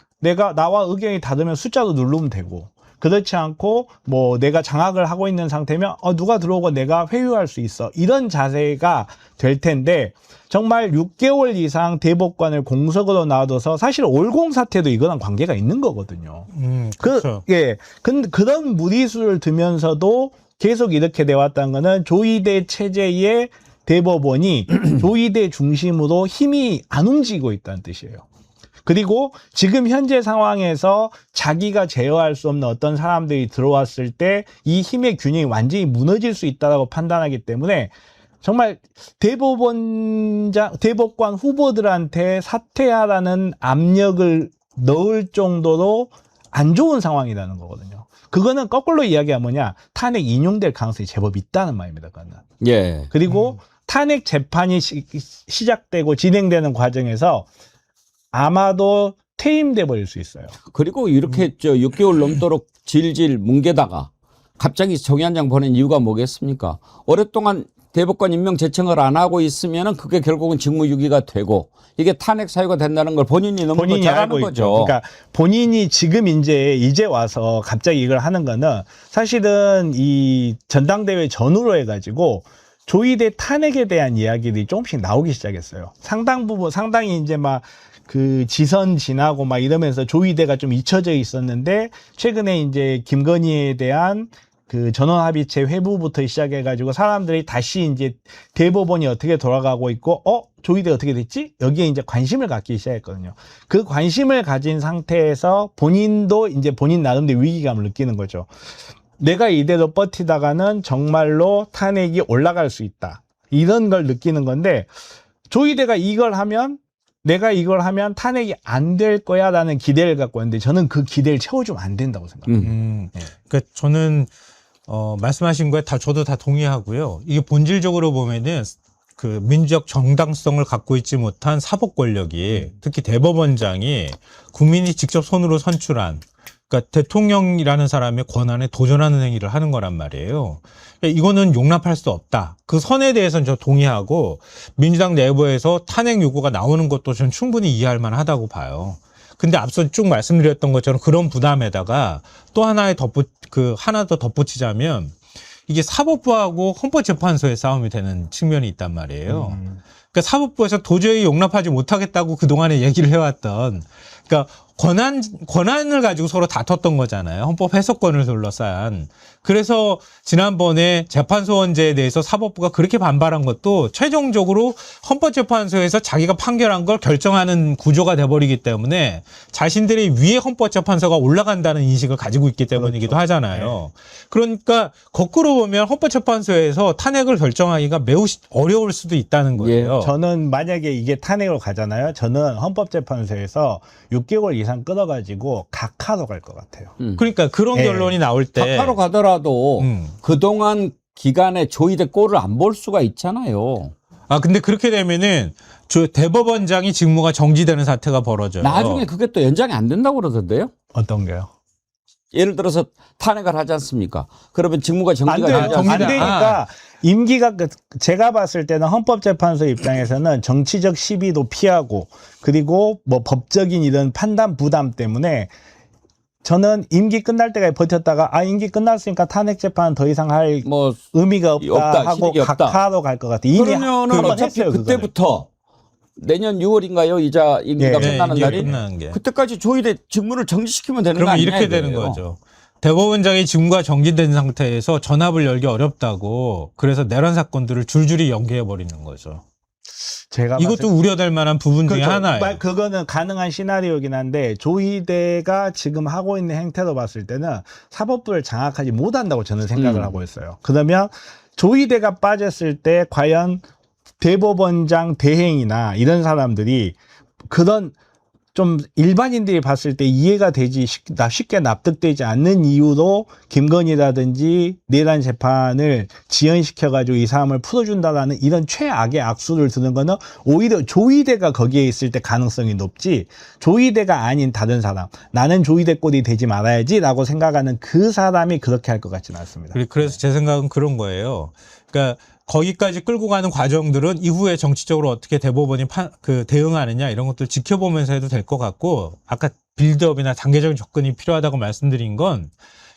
나와 의견이 다르면 숫자도 누르면 되고 그렇지 않고 뭐 내가 장악을 하고 있는 상태면 누가 들어오건 내가 회유할 수 있어. 이런 자세가 될 텐데 정말 6개월 이상 대법관을 공석으로 놔둬서 사실 올공 사태도 이거랑 관계가 있는 거거든요. 그렇죠. 그런 무리수를 두면서도 계속 이렇게 돼왔다는 거는 조이대 체제의 대법원이 조이대 중심으로 힘이 안 움직이고 있다는 뜻이에요. 그리고 지금 현재 상황에서 자기가 제어할 수 없는 어떤 사람들이 들어왔을 때 이 힘의 균형이 완전히 무너질 수 있다고 판단하기 때문에 정말 대법관 후보들한테 사퇴하라는 압력을 넣을 정도로 안 좋은 상황이라는 거거든요. 그거는 거꾸로 이야기하면 탄핵 인용될 가능성이 제법 있다는 말입니다. 그거는. 예. 그리고 탄핵 재판이 시작되고 진행되는 과정에서 아마도 퇴임돼 버릴 수 있어요. 그리고 이렇게 6개월 넘도록 질질 뭉개다가 갑자기 정의 한 장 보낸 이유가 뭐겠습니까? 오랫동안 대법관 임명 제청을 안 하고 있으면은 그게 결국은 직무유기가 되고 이게 탄핵 사유가 된다는 걸 본인이 너무 잘 아는 거죠. 그러니까 본인이 지금 이제 와서 갑자기 이걸 하는 거는 사실은 이 전당대회 전후로 해가지고 조이대 탄핵에 대한 이야기들이 조금씩 나오기 시작했어요. 상당히 이제 그 지선 지나고 이러면서 조이대가 좀 잊혀져 있었는데 최근에 이제 김건희에 대한 그 전원합의체 회부부터 시작해가지고 사람들이 다시 이제 대법원이 어떻게 돌아가고 있고 조이대 어떻게 됐지? 여기에 이제 관심을 갖기 시작했거든요. 그 관심을 가진 상태에서 본인도 이제 본인 나름대로 위기감을 느끼는 거죠. 내가 이대로 버티다가는 정말로 탄핵이 올라갈 수 있다. 이런 걸 느끼는 건데 조이대가 내가 이걸 하면 탄핵이 안 될 거야 라는 기대를 갖고 있는데 저는 그 기대를 채워주면 안 된다고 생각합니다. 그러니까 저는 말씀하신 거에 저도 다 동의하고요. 이게 본질적으로 보면은 그 민주적 정당성을 갖고 있지 못한 사법 권력이 특히 대법원장이 국민이 직접 손으로 선출한 그러니까 대통령이라는 사람의 권한에 도전하는 행위를 하는 거란 말이에요. 그러니까 이거는 용납할 수 없다. 그 선에 대해서는 저 동의하고 민주당 내부에서 탄핵 요구가 나오는 것도 저는 충분히 이해할 만하다고 봐요. 근데 앞서 쭉 말씀드렸던 것처럼 그런 부담에다가 또 하나 더 덧붙이자면 이게 사법부하고 헌법재판소의 싸움이 되는 측면이 있단 말이에요. 그러니까 사법부에서 도저히 용납하지 못하겠다고 그동안에 얘기를 해왔던, 그러니까 권한을 가지고 서로 다퉜던 거잖아요. 헌법 해석권을 둘러싼. 그래서 지난번에 재판소원제에 대해서 사법부가 그렇게 반발한 것도 최종적으로 헌법재판소에서 자기가 판결한 걸 결정하는 구조가 돼버리기 때문에 자신들이 위에 헌법재판소가 올라간다는 인식을 가지고 있기 때문이기도 하잖아요. 그러니까 거꾸로 보면 헌법재판소에서 탄핵을 결정하기가 매우 어려울 수도 있다는 거예요. 저는 만약에 이게 탄핵으로 가잖아요. 저는 헌법재판소에서 6개월 이상 끌어가지고 각하로 갈 것 같아요. 그러니까 그런 네. 결론이 나올 때 각하로 가더라도 음. 그동안 기간에 조이대 꼴을 안 볼 수가 있잖아요. 근데 그렇게 되면은 저 대법원장이 직무가 정지되는 사태가 벌어져요. 나중에 그게 또 연장이 안 된다고 그러던데요. 어떤 게요? 예를 들어서 탄핵을 하지 않습니까? 그러면 직무가 안 정지가 돼요. 되지 안 않습니까? 되니까 임기가 제가 봤을 때는 헌법재판소 입장에서는 정치적 시비도 피하고 그리고 뭐 법적인 이런 판단 부담 때문에 저는 임기 끝날 때까지 버텼다가 임기 끝났으니까 탄핵 재판 더 이상 할 뭐 의미가 없다, 없다, 하고 실익이 없다. 각하로 갈 것 같아요. 이미 그러면은 한번 어차피 했어요, 그거는. 그때부터 내년 6월인가요? 이자 임기가 예. 끝나는 이제 날이 끝나는 게. 그때까지 조이대 직무를 정지시키면 되는 거 그러면 아니냐 이렇게 되는 이거예요. 거죠. 대법원장이 직무가 정지된 상태에서 전합을 열기 어렵다고 그래서 내란 사건들을 줄줄이 연기해 버리는 거죠. 제가 이것도 우려될 만한 부분 중에 그렇죠. 하나예요. 그거는 가능한 시나리오긴 한데 조희대가 지금 하고 있는 행태로 봤을 때는 사법부를 장악하지 못한다고 저는 생각을 하고 있어요. 그러면 조희대가 빠졌을 때 과연 대법원장 대행이나 이런 사람들이 그런 좀 일반인들이 봤을 때 이해가 되지 쉽게 납득되지 않는 이유로 김건희라든지 내란 재판을 지연시켜가지고 이 사람을 풀어준다라는 이런 최악의 악수를 드는 거는 오히려 조희대가 거기에 있을 때 가능성이 높지 조희대가 아닌 다른 사람 나는 조희대 꼴이 되지 말아야지라고 생각하는 그 사람이 그렇게 할 것 같지는 않습니다. 그래서 제 생각은 그런 거예요. 그러니까 거기까지 끌고 가는 과정들은 이후에 정치적으로 어떻게 대법원이 대응하느냐 이런 것들 지켜보면서 해도 될 것 같고 아까 빌드업이나 단계적인 접근이 필요하다고 말씀드린 건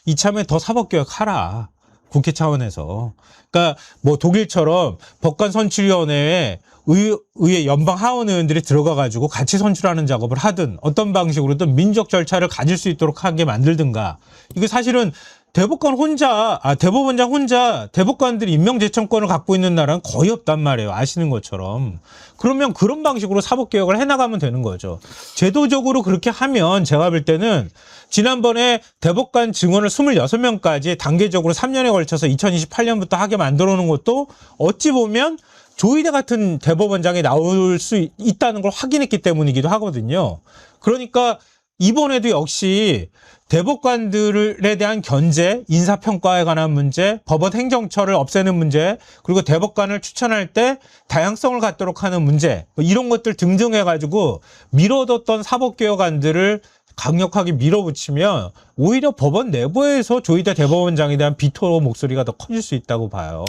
이참에 더 사법개혁하라. 국회 차원에서. 그러니까 뭐 독일처럼 법관선출위원회에 의회 연방 하원 의원들이 들어가가지고 같이 선출하는 작업을 하든 어떤 방식으로든 민족 절차를 가질 수 있도록 하게 만들든가. 이게 사실은 대법원장 혼자 대법관들이 임명제청권을 갖고 있는 나라는 거의 없단 말이에요. 아시는 것처럼. 그러면 그런 방식으로 사법개혁을 해나가면 되는 거죠. 제도적으로 그렇게 하면 제가 볼 때는 지난번에 대법관 증원을 26명까지 단계적으로 3년에 걸쳐서 2028년부터 하게 만들어 놓은 것도 어찌 보면 조희대 같은 대법원장이 나올 수 있다는 걸 확인했기 때문이기도 하거든요. 그러니까 이번에도 역시 대법관들에 대한 견제, 인사평가에 관한 문제, 법원 행정처를 없애는 문제, 그리고 대법관을 추천할 때 다양성을 갖도록 하는 문제, 이런 것들 등등 해가지고 미뤄뒀던 사법개혁안들을 강력하게 밀어붙이면 오히려 법원 내부에서 조희대 대법원장에 대한 비토 목소리가 더 커질 수 있다고 봐요.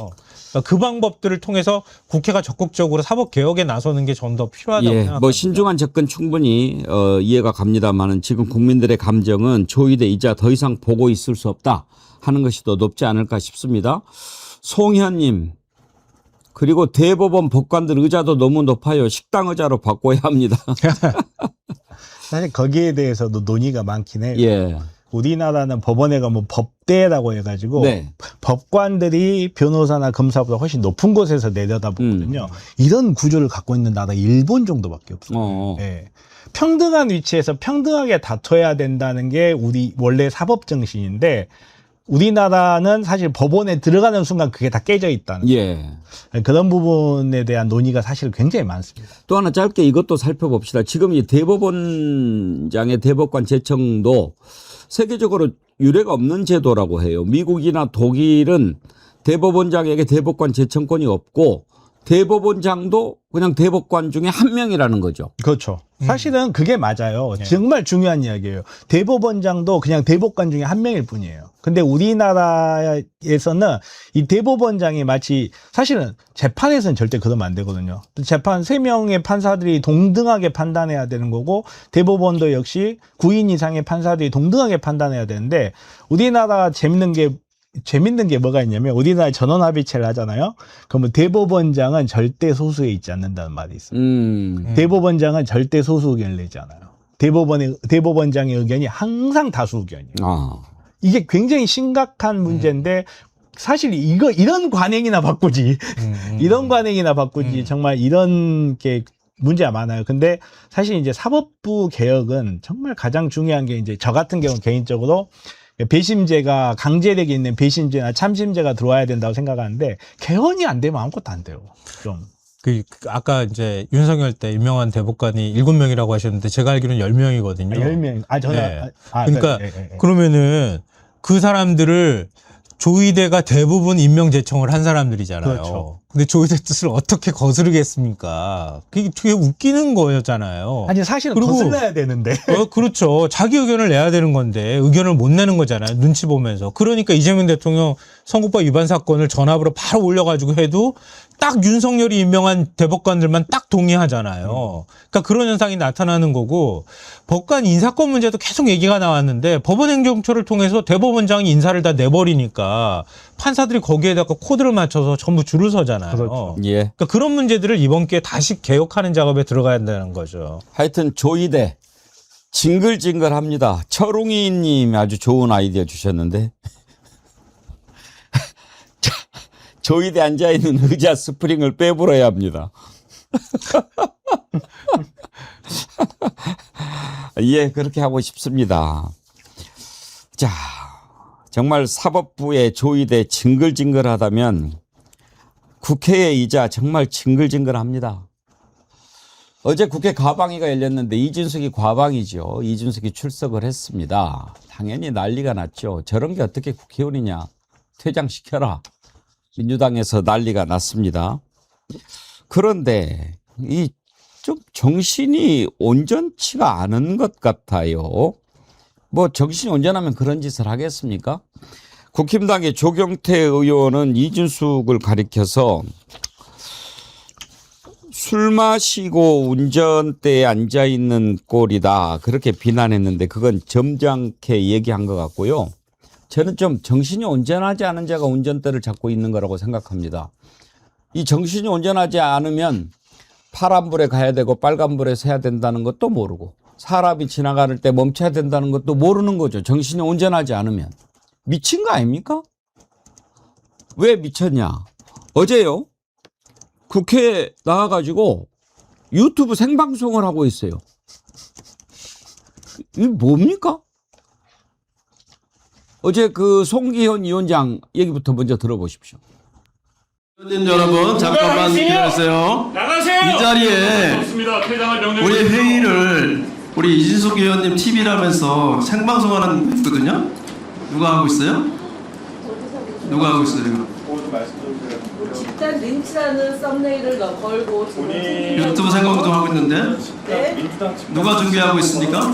그러니까 그 방법들을 통해서 국회가 적극적으로 사법개혁에 나서는 게 좀 더 필요하다고 생각합니다. 뭐 신중한 접근 충분히 이해가 갑니다만은 지금 국민들의 감정은 조희대 이자 더 이상 보고 있을 수 없다 하는 것이 더 높지 않을까 싶습니다. 송현님 그리고 대법원 법관들 의자도 너무 높아요. 식당 의자로 바꿔야 합니다. 사실 거기에 대해서도 논의가 많긴 해요. 예. 우리나라는 법원에 가면 법대라고 해가지고 네. 법관들이 변호사나 검사보다 훨씬 높은 곳에서 내려다보거든요. 이런 구조를 갖고 있는 나라 일본 정도밖에 없어요. 예. 평등한 위치에서 평등하게 다퉈야 된다는 게 우리 원래 사법 정신인데 우리나라는 사실 법원에 들어가는 순간 그게 다 깨져 있다는 예. 그런 부분에 대한 논의가 사실 굉장히 많습니다. 또 하나 짧게 이것도 살펴봅시다. 지금 이 대법원장의 대법관 제청도 세계적으로 유례가 없는 제도라고 해요. 미국이나 독일은 대법원장에게 대법관 제청권이 없고 대법원장도 그냥 대법관 중에 한 명이라는 거죠. 그렇죠. 사실은 그게 맞아요. 정말 중요한 이야기예요. 대법원장도 그냥 대법관 중에 한 명일 뿐이에요. 근데 우리나라에서는 이 대법원장이 마치 사실은 재판에서는 절대 그러면 안 되거든요. 재판 3명의 판사들이 동등하게 판단해야 되는 거고 대법원도 역시 9인 이상의 판사들이 동등하게 판단해야 되는데 우리나라 재밌는 게 재밌는 게 뭐가 있냐면 우리나라 전원합의체를 하잖아요. 그러면 대법원장은 절대 소수에 있지 않는다는 말이 있어요. 대법원장은 절대 소수 의견을 내지 않아요. 대법원장의 의견이 항상 다수 의견이에요. 아. 이게 굉장히 심각한 문제인데 사실 이런 관행이나 바꾸지. 이런 관행이나 바꾸지. 정말 이런 게 문제가 많아요. 근데 사실 이제 사법부 개혁은 정말 가장 중요한 게 이제 저 같은 경우는 개인적으로 배심제가 강제력이 있는 배심제나 참심제가 들어와야 된다고 생각하는데 개헌이 안 되면 아무것도 안 돼요. 좀. 아까 이제 윤석열 때 유명한 대법관이 7명이라고 하셨는데 제가 알기로는 10명이거든요. 10명. 저는 그러니까 그러면은 그 사람들을 조의대가 대부분 임명 제청을 한 사람들이잖아요. 그렇죠. 근데 조의대 뜻을 어떻게 거스르겠습니까? 그게 되게 웃기는 거였잖아요. 아니 사실은 그리고- 거슬러야 되는데. 그렇죠. 자기 의견을 내야 되는 건데 의견을 못 내는 거잖아요. 눈치 보면서. 그러니까 이재명 대통령 선거법 위반 사건을 전압으로 바로 올려가지고 해도 딱 윤석열이 임명한 대법관들만 딱 동의하잖아요. 그러니까 그런 현상이 나타나는 거고 법관 인사권 문제도 계속 얘기가 나왔는데 법원행정처를 통해서 대법원장이 인사를 다 내버리니까 판사들이 거기에다가 코드를 맞춰서 전부 줄을 서잖아요. 그렇죠. 예. 그러니까 그런 문제들을 이번 기회에 다시 개혁하는 작업에 들어가야 된다는 거죠. 하여튼 조이대 징글징글합니다. 철웅이님 아주 좋은 아이디어 주셨는데 조이대 앉아있는 의자 스프링을 빼불어야 합니다. 예, 그렇게 하고 싶습니다. 자, 정말 사법부의 조이대 징글징글하다면 국회의 이자 정말 징글징글합니다. 어제 국회 과방위가 열렸는데 이준석이 과방이죠. 이준석이 출석을 했습니다. 당연히 난리가 났죠. 저런 게 어떻게 국회의원이냐. 퇴장시켜라. 민주당에서 난리가 났습니다. 그런데 이 좀 정신이 온전치가 않은 것 같아요. 뭐 정신이 온전하면 그런 짓을 하겠습니까? 국힘당의 조경태 의원은 이준석을 가리켜서 술 마시고 운전대에 앉아있는 꼴이다. 그렇게 비난했는데 그건 점잖게 얘기한 것 같고요. 저는 좀 정신이 온전하지 않은 자가 운전대를 잡고 있는 거라고 생각합니다. 이 정신이 온전하지 않으면 파란불에 가야 되고 빨간불에 서야 된다는 것도 모르고 사람이 지나갈 때 멈춰야 된다는 것도 모르는 거죠. 정신이 온전하지 않으면. 미친 거 아닙니까? 왜 미쳤냐? 어제요. 국회에 나와가지고 유튜브 생방송을 하고 있어요. 이게 뭡니까? 어제 그 송기현 위원장 얘기부터 먼저 들어보십시오. 의원님 여러분 잠깐만 기다리세요. 나가세요. 이 자리에 우리 회의를 우리 이진석 의원님 TV라면서 생방송하는 했거든요. 누가 하고 있어요? 누가 하고 있어요? 이거? 집단 린치라는 썸네일을 걸고 지금 유튜브 생방송 하고 있는데 네? 누가 중계하고 있습니까?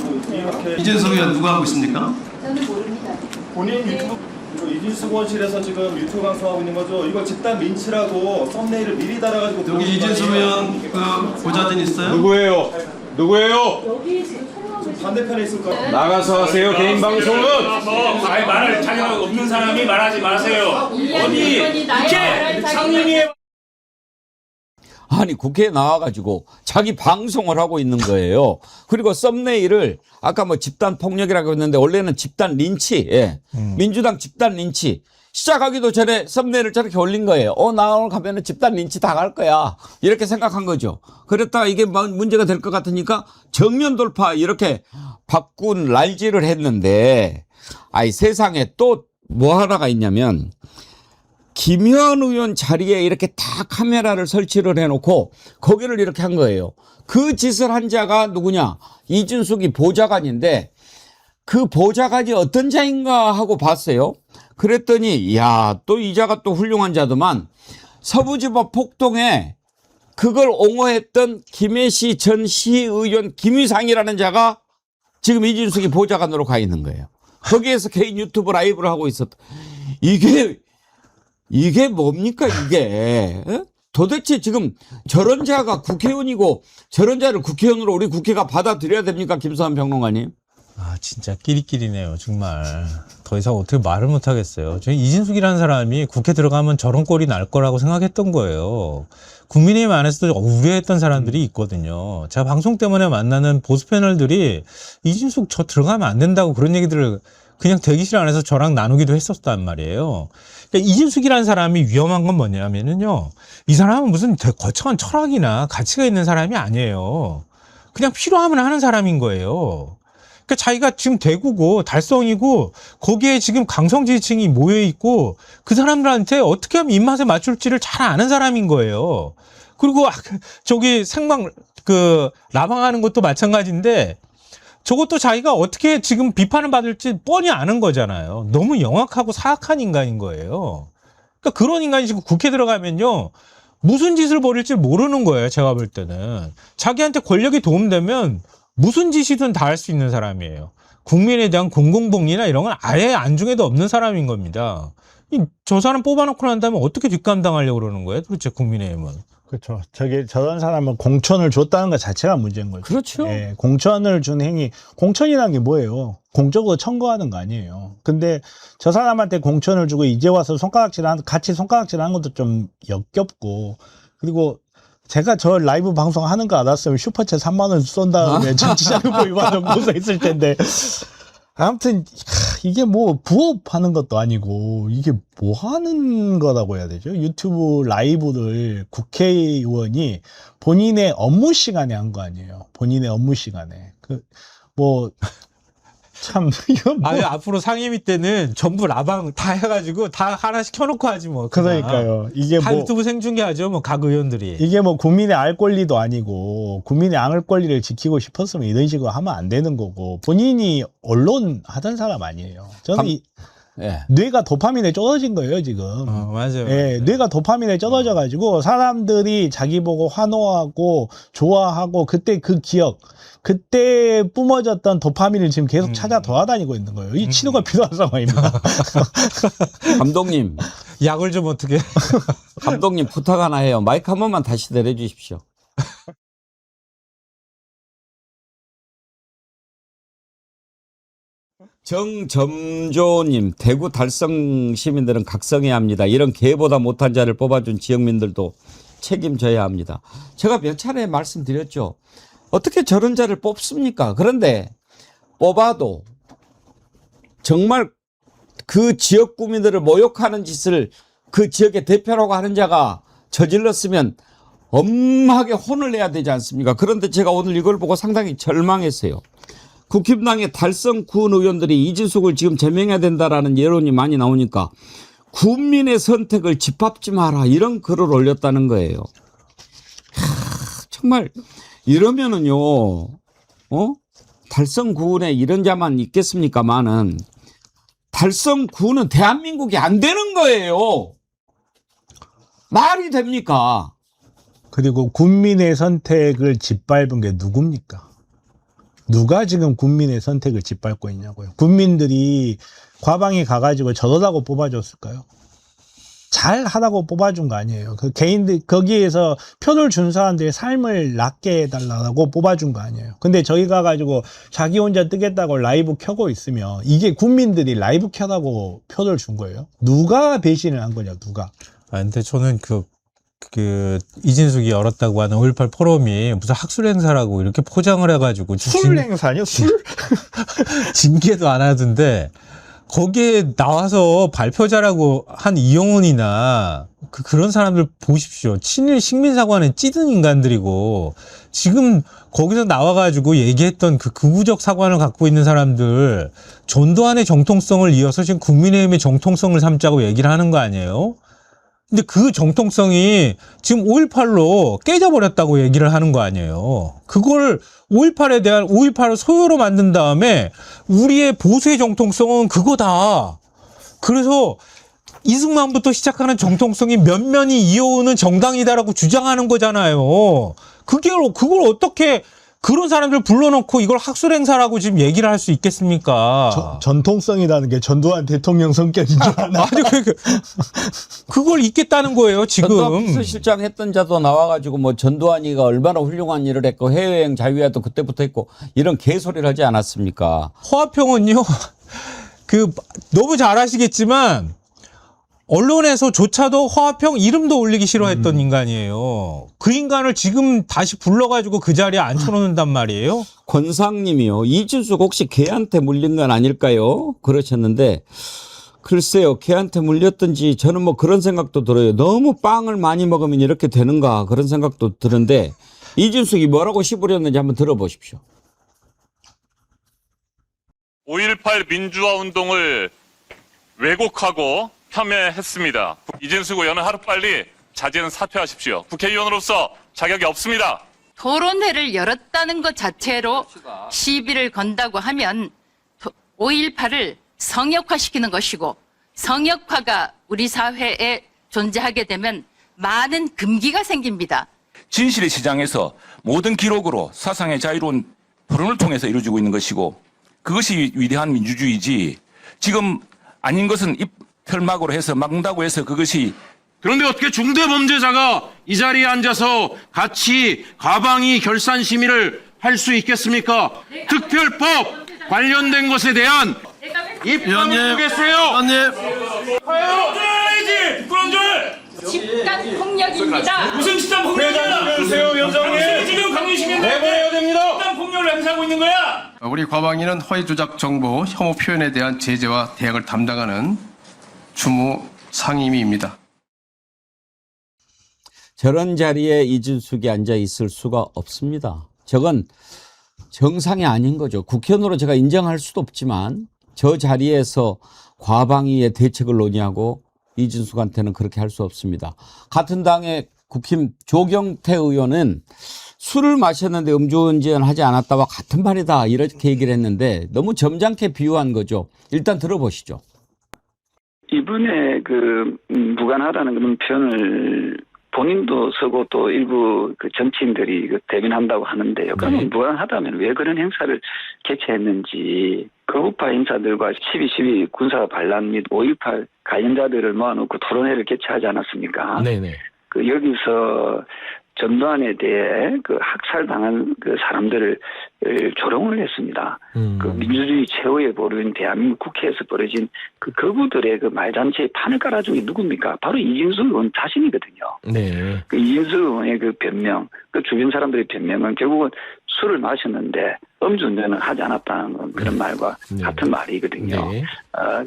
이진석 의원 누가 하고 있습니까? 저는 모릅니다. 본인 유튜브 이거 이진수 원실에서 지금 유튜브 방송하고 있는 거죠. 이거 집단 민치라고 썸네일을 미리 달아가지고 여기 이진석 의원 그 보좌진 있어요? 누구예요? 여기 지금 촬영하고 계신 반대편에 있을 거야. 나가서 하세요. 개인 방송은. 아니 말할 자격 없는 사람이 말하지 마세요. 어디 국회 상임위에 아니 국회에 나와가지고 자기 방송을 하고 있는 거예요. 그리고 썸네일을 아까 뭐 집단 폭력이라고 했는데 원래는 집단 린치, 예. 민주당 집단 린치 시작하기도 전에 썸네일을 저렇게 올린 거예요. 나 오늘 가면은 집단 린치 당할 거야 이렇게 생각한 거죠. 그랬다가 이게 문제가 될 것 같으니까 정면 돌파 이렇게 바꾼 랄지를 했는데, 아이 세상에 또 뭐 하나가 있냐면. 김현 의원 자리에 이렇게 다 카메라를 설치를 해놓고 거기를 이렇게 한 거예요. 그 짓을 한 자가 누구냐? 이준석이 보좌관인데 그 보좌관이 어떤 자인가 하고 봤어요. 그랬더니 또 이 자가 또 훌륭한 자더만 서부지법 폭동에 그걸 옹호했던 김해시 전 시의원 김위상이라는 자가 지금 이준석이 보좌관으로 가 있는 거예요. 거기에서 개인 유튜브 라이브를 하고 있었다. 이게 뭡니까 이게? 도대체 지금 저런 자가 국회의원이고 저런 자를 국회의원으로 우리 국회가 받아들여야 됩니까? 김수환 평론가님. 진짜 끼리끼리네요, 정말. 더 이상 어떻게 말을 못 하겠어요. 저는 이진숙이라는 사람이 국회 들어가면 저런 꼴이 날 거라고 생각했던 거예요. 국민의힘 안에서도 우려했던 사람들이 있거든요. 제가 방송 때문에 만나는 보수 패널들이 이진숙 저 들어가면 안 된다고 그런 얘기들을 그냥 대기실 안에서 저랑 나누기도 했었단 말이에요. 그러니까 이진숙이라는 사람이 위험한 건 뭐냐면요. 이 사람은 무슨 거창한 철학이나 가치가 있는 사람이 아니에요. 그냥 필요하면 하는 사람인 거예요. 그러니까 자기가 지금 대구고 달성이고 거기에 지금 강성 지지층이 모여 있고 그 사람들한테 어떻게 하면 입맛에 맞출지를 잘 아는 사람인 거예요. 그리고 저기 생방 라방하는 것도 마찬가지인데 저것도 자기가 어떻게 지금 비판을 받을지 뻔히 아는 거잖아요. 너무 영악하고 사악한 인간인 거예요. 그러니까 그런 인간이 지금 국회 들어가면요. 무슨 짓을 벌일지 모르는 거예요. 제가 볼 때는. 자기한테 권력이 도움되면 무슨 짓이든 다 할 수 있는 사람이에요. 국민에 대한 공공복리나 이런 건 아예 안중에도 없는 사람인 겁니다. 저 사람 뽑아놓고 난 다음에 어떻게 뒷감당하려고 그러는 거예요? 도대체 국민의힘은. 그렇죠. 저런 사람은 공천을 줬다는 것 자체가 문제인 거죠. 그렇죠. 예, 공천을 준 행위, 공천이라는 게 뭐예요? 공적으로 청구하는 거 아니에요. 근데 저 사람한테 공천을 주고 이제 와서 같이 손가락질하는 것도 좀 역겹고, 그리고 제가 저 라이브 방송 하는 거 알았으면 슈퍼챗 3만 원 쏜 다음에 정치자금 보유받은 고소 있을 텐데. 아무튼 이게 뭐 부업하는 것도 아니고 이게 뭐 하는 거라고 해야 되죠? 유튜브 라이브를 국회의원이 본인의 업무 시간에 한 거 아니에요? 본인의 업무 시간에. 참 이건 뭐. 아니, 앞으로 상임위 때는 전부 라방 다 해가지고 다 하나씩 켜놓고 하지 뭐. 그냥. 그러니까요. 이게 다 뭐 유튜브 생중계하죠. 뭐 각 의원들이. 이게 뭐 국민의 알 권리도 아니고 국민의 알 권리를 지키고 싶었으면 이런 식으로 하면 안 되는 거고 본인이 언론 하던 사람 아니에요. 저는 예. 뇌가 도파민에 쩔어진 거예요 지금. 맞아요. 예, 뇌가 도파민에 쩔어져 가지고 사람들이 자기 보고 환호하고 좋아하고 그때 그 기억, 그때 뿜어졌던 도파민을 지금 계속 찾아 돌아다니고 있는 거예요. 이 치료가 필요한 상황입니다. 감독님, 약을 좀 어떻게. 감독님 부탁 하나 해요. 마이크 한 번만 다시 내려주십시오. 정점조님, 대구 달성 시민들은 각성해야 합니다. 이런 개보다 못한 자를 뽑아준 지역민들도 책임져야 합니다. 제가 몇 차례 말씀드렸죠. 어떻게 저런 자를 뽑습니까? 그런데 뽑아도 정말 그 지역 구민들을 모욕하는 짓을 그 지역의 대표라고 하는 자가 저질렀으면 엄하게 혼을 내야 되지 않습니까? 그런데 제가 오늘 이걸 보고 상당히 절망했어요. 국힘당의 달성 군 의원들이 이진숙을 지금 제명해야 된다라는 여론이 많이 나오니까 국민의 선택을 집합지 마라 이런 글을 올렸다는 거예요. 정말 이러면은요, 달성 군에 이런 자만 있겠습니까만은 달성 군은 대한민국이 안 되는 거예요. 말이 됩니까? 그리고 국민의 선택을 짓밟은 게 누굽니까? 누가 지금 국민의 선택을 짓밟고 있냐고요. 국민들이 과방에 가가지고 저러라고 뽑아줬을까요? 잘 하라고 뽑아준 거 아니에요. 그 개인들, 거기에서 표를 준 사람들의 삶을 낫게 해달라고 뽑아준 거 아니에요. 근데 저기 가가지고 자기 혼자 뜨겠다고 라이브 켜고 있으면 이게 국민들이 라이브 켜라고 표를 준 거예요? 누가 배신을 한 거냐, 누가? 근데 저는 이진숙이 열었다고 하는 5.18 포럼이 무슨 학술 행사라고 이렇게 포장을 해가지고. 술 행사요? 술? 징계도 안 하던데, 거기에 나와서 발표자라고 한 이영훈이나 그런 사람들 보십시오. 친일 식민사관에 찌든 인간들이고, 지금 거기서 나와가지고 얘기했던 그 극우적 사관을 갖고 있는 사람들, 전두환의 정통성을 이어서 지금 국민의힘의 정통성을 삼자고 얘기를 하는 거 아니에요? 근데 그 정통성이 지금 5.18로 깨져버렸다고 얘기를 하는 거 아니에요. 그걸 5.18을 소요로 만든 다음에 우리의 보수의 정통성은 그거다. 그래서 이승만부터 시작하는 정통성이 면면이 이어오는 정당이다라고 주장하는 거잖아요. 그걸 어떻게 그런 사람들 불러놓고 이걸 학술 행사라고 지금 얘기를 할 수 있겠습니까? 전통성이라는 게 전두환 대통령 성격인 줄 아나? 아니 그걸 잊겠다는 거예요 전두환 지금. 비서실장 했던 자도 나와가지고 뭐 전두환이가 얼마나 훌륭한 일을 했고 해외여행 자유화도 그때부터 했고 이런 개소리를 하지 않았습니까? 허화평은요 너무 잘 아시겠지만 언론에서조차도 허화평 이름도 올리기 싫어했던 인간이에요. 그 인간을 지금 다시 불러가지고 그 자리에 앉혀놓는단 말이에요. 권상님이요. 이준석 혹시 개한테 물린 건 아닐까요? 그러셨는데 글쎄요. 개한테 물렸든지 저는 뭐 그런 생각도 들어요. 너무 빵을 많이 먹으면 이렇게 되는가 그런 생각도 드는데 이준석이 뭐라고 시부렸는지 한번 들어보십시오. 5.18 민주화 운동을 왜곡하고 폄훼했습니다. 이진숙 의원은 하루빨리 자진 사퇴하십시오. 국회의원으로서 자격이 없습니다. 토론회를 열었다는 것 자체로 시비를 건다고 하면 5.18을 성역화시키는 것이고 성역화가 우리 사회에 존재하게 되면 많은 금기가 생깁니다. 진실의 시장에서 모든 기록으로 사상의 자유로운 토론을 통해서 이루어지고 있는 것이고 그것이 위대한 민주주의지 지금 아닌 것은 털막으로 해서 막는다고 해서 그것이 그런데 어떻게 중대범죄자가 이 자리에 앉아서 같이 과방위 결산 심의를 할 수 있겠습니까? 특별법 관련된 것에 대한 입장을 보겠어요. 부끄러워야지 부끄러운 집단 폭력입니다. 무슨 집단 폭력이야? 주세요, 위원장님. 당신이 지금 강민식인데 내버려야 됩니다. 집단 폭력을 행사하고 있는 거야. 우리 과방위는 허위 조작 정보, 혐오 표현에 대한 제재와 대응을 담당하는 주무 상임위입니다. 저런 자리에 이준석이 앉아 있을 수가 없습니다. 저건 정상이 아닌 거죠. 국회의원으로 제가 인정할 수도 없지만 저 자리에서 과방위의 대책을 논의하고 이준석한테는 그렇게 할 수 없습니다. 같은 당의 국힘 조경태 의원은 술을 마셨는데 음주운전 하지 않았다와 같은 말이다 이렇게 얘기를 했는데 너무 점잖게 비유한 거죠. 일단 들어보시죠. 이번에 무관하다는 그런 표현을 본인도 쓰고 또 일부 정치인들이 대변한다고 하는데요. 그러면 무관하다면 왜 그런 행사를 개최했는지 거부파 인사들과 12.12 군사 반란 및 5.18 관련자들을 모아놓고 토론회를 개최하지 않았습니까? 네네. 여기서 전두환에 대해 학살당한 사람들을 조롱을 했습니다. 민주주의 최후의 보루인 대한민국 국회에서 벌어진 거부들의 말잔치에 판을 깔아준 게 누굽니까? 바로 이진숙 의원 자신이거든요. 네. 이진숙 의원의 변명, 주변 사람들의 변명은 결국은 술을 마셨는데 음주운전을 하지 않았다는 그런 말과 같은 말이거든요. 네.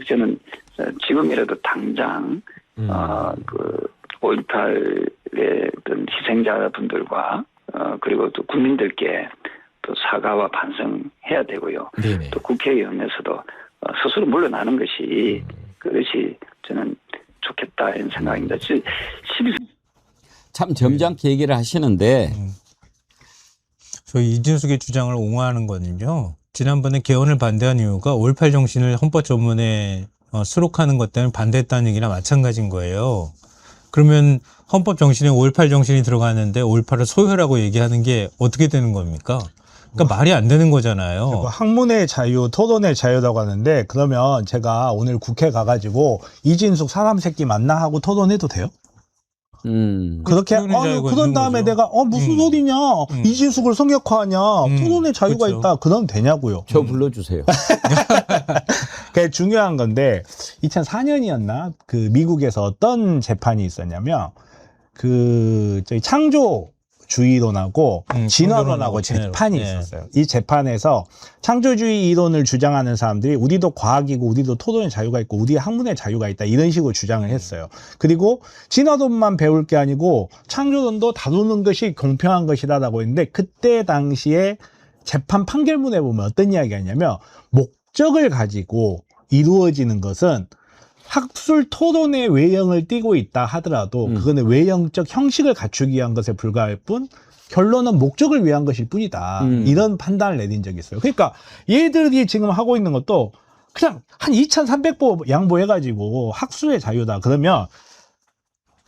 저는 지금이라도 당장 5.18의 어떤 희생자분들과 그리고 또 국민들께 또 사과와 반성해야 되고요. 네네. 또 국회의원에서도 스스로 물러나는 것이 그것이 저는 좋겠다 이런 생각입니다. 참 점잖게 얘기를 하시는데 저 이준석의 주장을 옹호하는 거는요. 지난번에 개헌을 반대한 이유가 5.18 정신을 헌법조문에 수록하는 것 때문에 반대했다는 얘기랑 마찬가지인 거예요. 그러면 헌법 정신에 5.18 정신이 들어가는데 5.18을 소유라고 얘기하는 게 어떻게 되는 겁니까? 그러니까 말이 안 되는 거잖아요. 학문의 자유, 토론의 자유라고 하는데 그러면 제가 오늘 국회 가가지고 이진숙 사람 새끼 만나 하고 토론해도 돼요? 그렇게 그런 다음에 내가 무슨 소리냐 이진숙을 성역화하냐 토론의 자유가 그렇죠. 있다 그러면 되냐고요. 저 불러주세요. 그게 중요한 건데 2004년이었나 미국에서 어떤 재판이 있었냐면 저희 창조주의론하고 진화론하고 재판이 있었어요. 이 재판에서 창조주의 이론을 주장하는 사람들이 우리도 과학이고 우리도 토론의 자유가 있고 우리의 학문의 자유가 있다 이런 식으로 주장을 했어요. 그리고 진화론만 배울 게 아니고 창조론도 다루는 것이 공평한 것이다라고 했는데 그때 당시에 재판 판결문에 보면 어떤 이야기가 있냐면 목적을 가지고 이루어지는 것은 학술 토론의 외형을 띠고 있다 하더라도 그거는 외형적 형식을 갖추기 위한 것에 불과할 뿐 결론은 목적을 위한 것일 뿐이다. 이런 판단을 내린 적이 있어요. 그러니까 얘들이 지금 하고 있는 것도 그냥 한 2,300보 양보해가지고 학술의 자유다. 그러면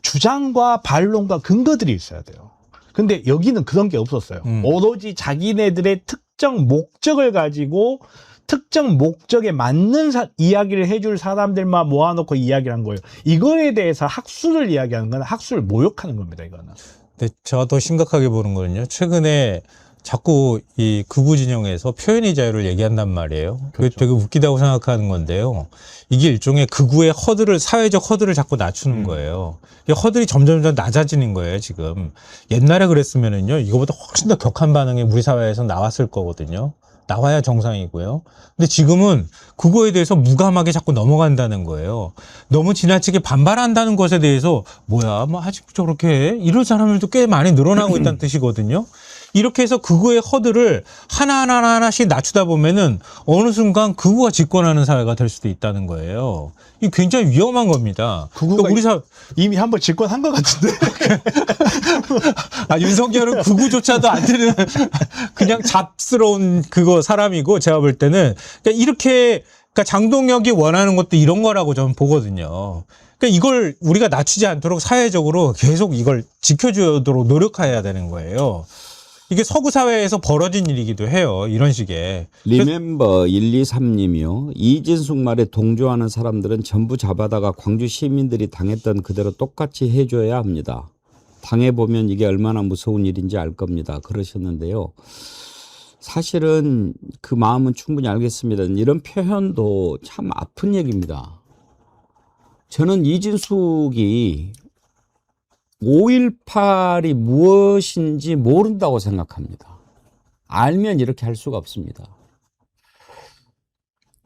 주장과 반론과 근거들이 있어야 돼요. 근데 여기는 그런 게 없었어요. 오로지 자기네들의 특정 목적을 가지고 특정 목적에 맞는 이야기를 해줄 사람들만 모아놓고 이야기를 한 거예요. 이거에 대해서 학술을 이야기하는 건 학술을 모욕하는 겁니다, 이거는. 근데 제가 더 심각하게 보는 거는요. 최근에 자꾸 이 극우 진영에서 표현의 자유를 얘기한단 말이에요. 그게 되게 웃기다고 생각하는 건데요. 이게 일종의 극우의 허들을, 사회적 허들을 자꾸 낮추는 거예요. 이 허들이 점점 낮아지는 거예요, 지금. 옛날에 그랬으면은요, 이거보다 훨씬 더 격한 반응이 우리 사회에서 나왔을 거거든요. 나와야 정상이고요. 근데 지금은 그거에 대해서 무감하게 자꾸 넘어간다는 거예요. 너무 지나치게 반발한다는 것에 대해서 뭐야, 뭐 아직 저렇게 해? 이런 사람들도 꽤 많이 늘어나고 있다는 뜻이거든요. 이렇게 해서 극우의 허들을 하나씩 낮추다 보면은 어느 순간 극우가 집권하는 사회가 될 수도 있다는 거예요. 이게 굉장히 위험한 겁니다. 극우가 우리 이미 한번 집권한 것 같은데. 아, 윤석열은 극우조차도 안 되는 그냥 잡스러운 그거 사람이고, 제가 볼 때는 그러니까 이렇게, 그러니까 장동혁이 원하는 것도 이런 거라고 저는 보거든요. 그러니까 이걸 우리가 낮추지 않도록 사회적으로 계속 이걸 지켜주도록 노력해야 되는 거예요. 이게 서구 사회에서 벌어진 일이기도 해요. 이런 식의. 리멤버 123님이요. 이진숙 말에 동조하는 사람들은 전부 잡아다가 광주 시민들이 당했던 그대로 똑같이 해줘야 합니다. 당해보면 이게 얼마나 무서운 일인지 알 겁니다. 그러셨는데요. 사실은 그 마음은 충분히 알겠습니다. 이런 표현도 참 아픈 얘기입니다. 저는 이진숙이 5.18이 무엇인지 모른다고 생각합니다. 알면 이렇게 할 수가 없습니다.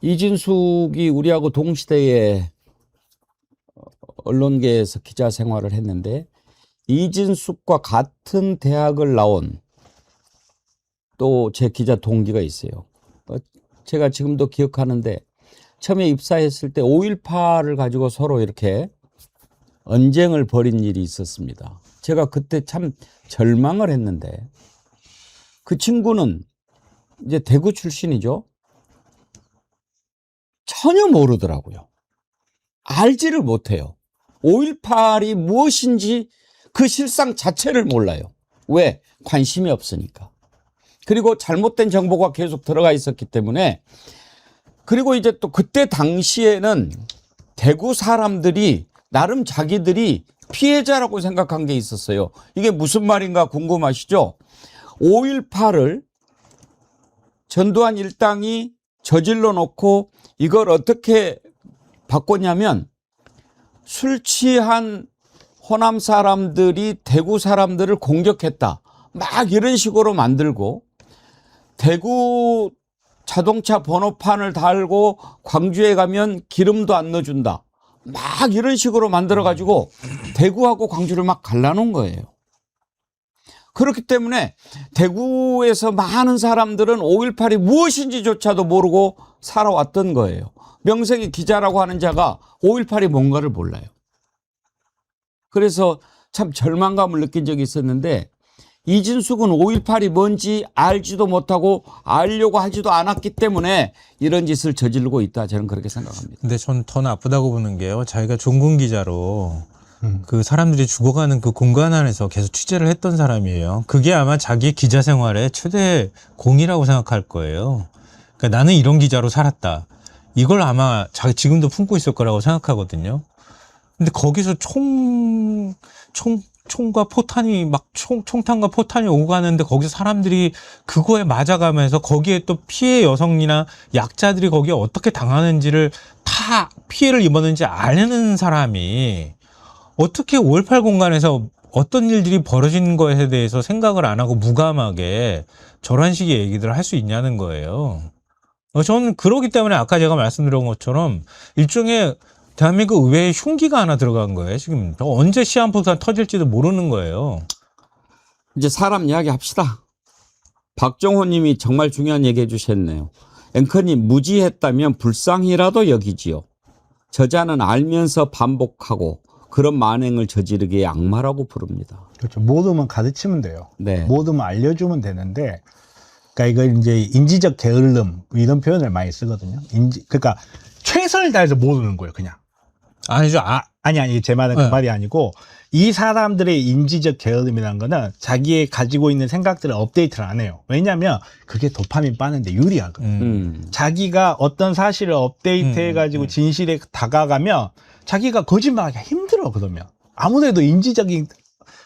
이진숙이 우리하고 동시대에 언론계에서 기자 생활을 했는데, 이진숙과 같은 대학을 나온 또 제 기자 동기가 있어요. 제가 지금도 기억하는데, 처음에 입사했을 때 5.18을 가지고 서로 이렇게 언쟁을 벌인 일이 있었습니다. 제가 그때 참 절망을 했는데, 그 친구는 이제 대구 출신이죠. 전혀 모르더라고요. 알지를 못해요. 5.18이 무엇인지 그 실상 자체를 몰라요. 왜? 관심이 없으니까. 그리고 잘못된 정보가 계속 들어가 있었기 때문에. 그리고 이제 또 그때 당시에는 대구 사람들이 나름 자기들이 피해자라고 생각한 게 있었어요. 이게 무슨 말인가 궁금하시죠? 5.18을 전두환 일당이 저질러 놓고 이걸 어떻게 바꿨냐면, 술 취한 호남 사람들이 대구 사람들을 공격했다, 막 이런 식으로 만들고, 대구 자동차 번호판을 달고 광주에 가면 기름도 안 넣어준다, 막 이런 식으로 만들어가지고 대구하고 광주를 막 갈라놓은 거예요. 그렇기 때문에 대구에서 많은 사람들은 5.18이 무엇인지조차도 모르고 살아왔던 거예요. 명색이 기자라고 하는 자가 5.18이 뭔가를 몰라요. 그래서 참 절망감을 느낀 적이 있었는데, 이진숙은 5.18이 뭔지 알지도 못하고 알려고 하지도 않았기 때문에 이런 짓을 저지르고 있다, 저는 그렇게 생각합니다. 근데 전 더 나쁘다고 보는 게요, 자기가 종군 기자로 그 사람들이 죽어가는 그 공간 안에서 계속 취재를 했던 사람이에요. 그게 아마 자기 기자 생활의 최대 공이라고 생각할 거예요. 그러니까 나는 이런 기자로 살았다, 이걸 아마 자기 지금도 품고 있을 거라고 생각하거든요. 근데 거기서 총과 포탄이 막 총탄과 포탄이 오고 가는데, 거기서 사람들이 그거에 맞아가면서 거기에 또 피해 여성이나 약자들이 거기에 어떻게 당하는지를 다 피해를 입었는지 아는 사람이 어떻게 5.18 공간에서 어떤 일들이 벌어진 거에 대해서 생각을 안 하고 무감하게 저런 식의 얘기들을 할 수 있냐는 거예요. 저는 그러기 때문에 아까 제가 말씀드린 것처럼 일종의 대한민국 의회에 흉기가 하나 들어간 거예요. 지금 언제 시한폭탄 터질지도 모르는 거예요. 이제 사람 이야기 합시다. 박정호 님이 정말 중요한 얘기 해주셨네요. 앵커님, 무지했다면 불쌍히라도 여기지요. 저자는 알면서 반복하고 그런 만행을 저지르기에 악마라고 부릅니다. 그렇죠. 모르면 가르치면 돼요. 네. 모르면 알려주면 되는데, 그러니까 이걸 이제 인지적 게을름 이런 표현을 많이 쓰거든요. 그러니까 최선을 다해서 모르는 거예요, 그냥. 아니죠. 아니 제 말은 그 말이 아니고, 이 사람들의 인지적 게으름이라는 거는 자기의 가지고 있는 생각들을 업데이트를 안 해요. 왜냐하면 그게 도파민 빠는데 유리하거든요. 자기가 어떤 사실을 업데이트해가지고 진실에 다가가면 자기가 거짓말하기가 힘들어. 그러면 아무래도 인지적인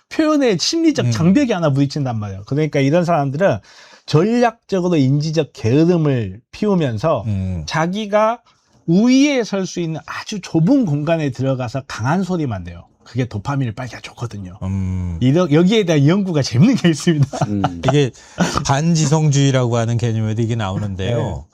표현에 심리적 장벽이 하나 부딪힌단 말이에요. 그러니까 이런 사람들은 전략적으로 인지적 게으름을 피우면서 자기가 우위에 설 수 있는 아주 좁은 공간에 들어가서 강한 소리만 내요. 그게 도파민을 빨리 좋거든요. 여기에 대한 연구가 재밌는 게 있습니다. 이게 반지성주의라고 하는 개념에도 이게 나오는데요.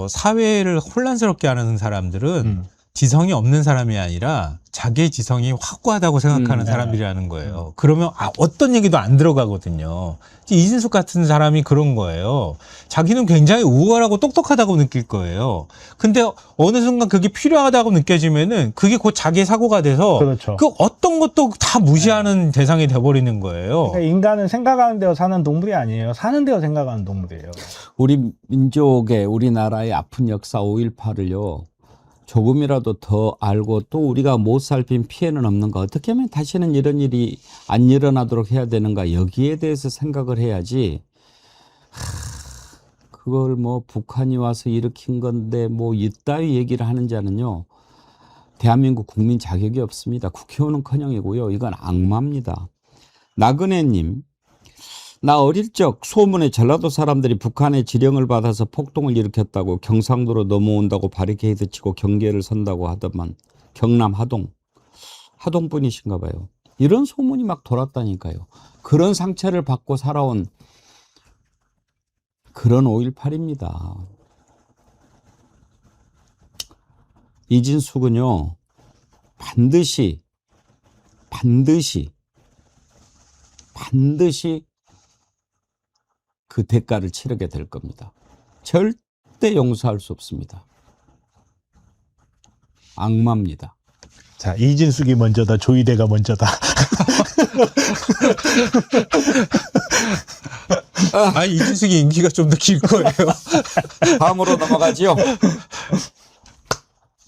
사회를 혼란스럽게 하는 사람들은 지성이 없는 사람이 아니라 자기의 지성이 확고하다고 생각하는 사람들이라는 거예요. 그러면 어떤 얘기도 안 들어가거든요. 이진숙 같은 사람이 그런 거예요. 자기는 굉장히 우월하고 똑똑하다고 느낄 거예요. 근데 어느 순간 그게 필요하다고 느껴지면은 그게 곧 자기의 사고가 돼서 그렇죠. 그 어떤 것도 다 무시하는 대상이 돼버리는 거예요. 그러니까 인간은 생각하는 대로 사는 동물이 아니에요. 사는 대로 생각하는 동물이에요. 우리 민족의 우리나라의 아픈 역사 5.18을요. 조금이라도 더 알고 또 우리가 못 살핀 피해는 없는가, 어떻게 하면 다시는 이런 일이 안 일어나도록 해야 되는가, 여기에 대해서 생각을 해야지. 그걸 뭐 북한이 와서 일으킨 건데 뭐 이따위 얘기를 하는 자는요, 대한민국 국민 자격이 없습니다. 국회의원은커녕이고요, 이건 악마입니다. 나그네님, 나 어릴 적 소문에 전라도 사람들이 북한의 지령을 받아서 폭동을 일으켰다고 경상도로 넘어온다고 바리케이드 치고 경계를 선다고 하더만, 경남 하동 분이신가 봐요. 이런 소문이 막 돌았다니까요. 그런 상처를 받고 살아온 그런 5.18입니다. 이진숙은요, 반드시 그 대가를 치르게 될 겁니다. 절대 용서할 수 없습니다. 악마입니다. 자, 이진숙이 먼저다, 조이대가 먼저다. 이진숙이 인기가 좀 더 길 거예요. 다음으로 넘어가지요.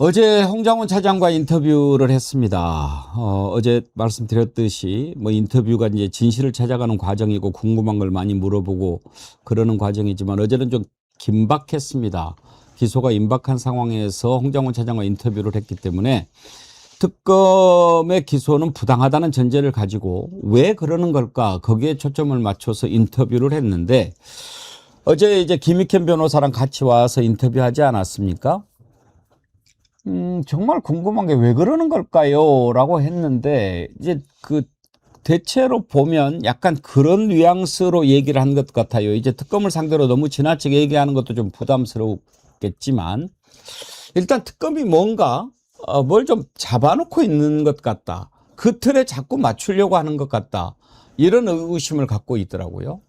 어제 홍장훈 차장과 인터뷰를 했습니다. 어제 말씀드렸듯이 뭐 인터뷰가 이제 진실을 찾아가는 과정이고 궁금한 걸 많이 물어보고 그러는 과정이지만 어제는 좀 긴박했습니다. 기소가 임박한 상황에서 홍장훈 차장과 인터뷰를 했기 때문에 특검의 기소는 부당하다는 전제를 가지고 왜 그러는 걸까, 거기에 초점을 맞춰서 인터뷰를 했는데, 어제 이제 김익현 변호사랑 같이 와서 인터뷰하지 않았습니까? 정말 궁금한 게 왜 그러는 걸까요? 라고 했는데, 이제 그 대체로 보면 약간 그런 뉘앙스로 얘기를 한 것 같아요. 이제 특검을 상대로 너무 지나치게 얘기하는 것도 좀 부담스럽겠지만, 일단 특검이 뭔가 뭘 좀 잡아놓고 있는 것 같다. 그 틀에 자꾸 맞추려고 하는 것 같다. 이런 의구심을 갖고 있더라고요.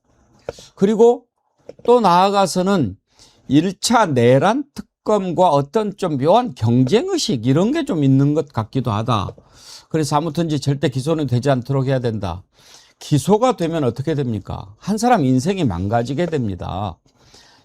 그리고 또 나아가서는 1차 내란 특검과 어떤 좀 묘한 경쟁의식 이런 게 좀 있는 것 같기도 하다. 그래서 아무튼지 절대 기소는 되지 않도록 해야 된다. 기소가 되면 어떻게 됩니까? 한 사람 인생이 망가지게 됩니다.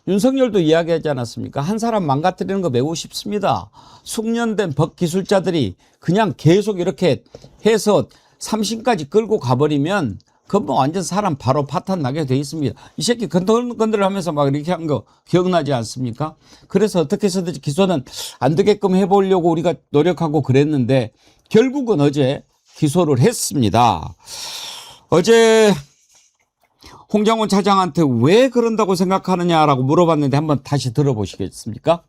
윤석열도 이야기하지 않았습니까? 한 사람 망가뜨리는 거 매우 쉽습니다. 숙련된 법 기술자들이 그냥 계속 이렇게 해서 3심까지 끌고 가버리면 그건 뭐 완전 사람 바로 파탄 나게 돼 있습니다. 이 새끼 건들 하면서 막 이렇게 한 거 기억나지 않습니까? 그래서 어떻게 해서든지 기소는 안 되게끔 해보려고 우리가 노력하고 그랬는데 결국은 어제 기소를 했습니다. 어제 홍장훈 차장한테 왜 그런다고 생각하느냐라고 물어봤는데 한번 다시 들어보시겠습니까?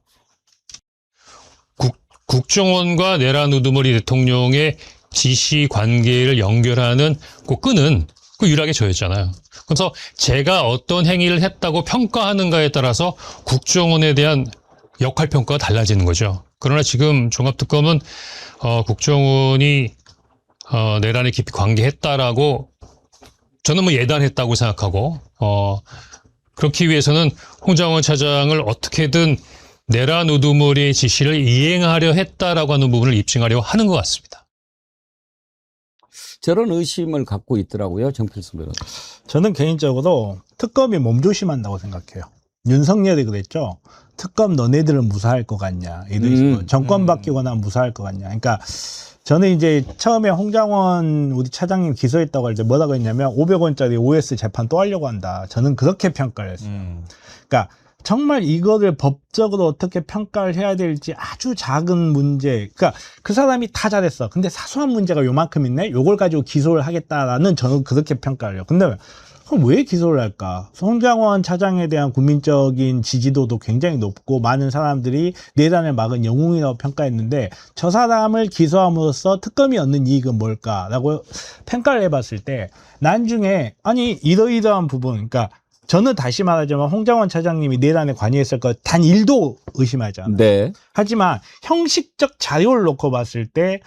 국정원과 내란 우두머리 대통령의 지시 관계를 연결하는 그 끈은 그 유일하게 저였잖아요. 그래서 제가 어떤 행위를 했다고 평가하는가에 따라서 국정원에 대한 역할 평가가 달라지는 거죠. 그러나 지금 종합특검은 국정원이 내란에 깊이 관계했다라고 저는 뭐 예단했다고 생각하고 그렇기 위해서는 홍장훈 차장을 어떻게든 내란 우두머리의 지시를 이행하려 했다라고 하는 부분을 입증하려 하는 것 같습니다. 저런 의심을 갖고 있더라고요, 정필승 변호사. 저는 개인적으로 특검이 몸조심한다고 생각해요. 윤석열이 그랬죠. 특검 너네들은 무사할 것 같냐. 이런 식으로. 정권 바뀌거나 무사할 것 같냐. 그러니까 저는 이제 처음에 홍장원 우리 차장님 기소했다고 할 때 뭐라고 했냐면 500원짜리 OS 재판 또 하려고 한다. 저는 그렇게 평가를 했어요. 그러니까 정말 이거를 법적으로 어떻게 평가를 해야 될지 아주 작은 문제. 그러니까 그 사람이 다 잘했어. 근데 사소한 문제가 요만큼 있네. 요걸 가지고 기소를 하겠다라는 저는 그렇게 평가를 해요. 근데 그럼 왜 기소를 할까? 홍장원 차장에 대한 국민적인 지지도도 굉장히 높고 많은 사람들이 내란을 막은 영웅이라고 평가했는데 저 사람을 기소함으로써 특검이 얻는 이익은 뭘까라고 평가를 해봤을 때 나중에 아니 이러이러한 부분 그러니까 저는 다시 말하자면 홍장원 차장님이 내란에 관여했을 것 단 1도 의심하지 않아요. 네. 하지만 형식적 자료를 놓고 봤을 때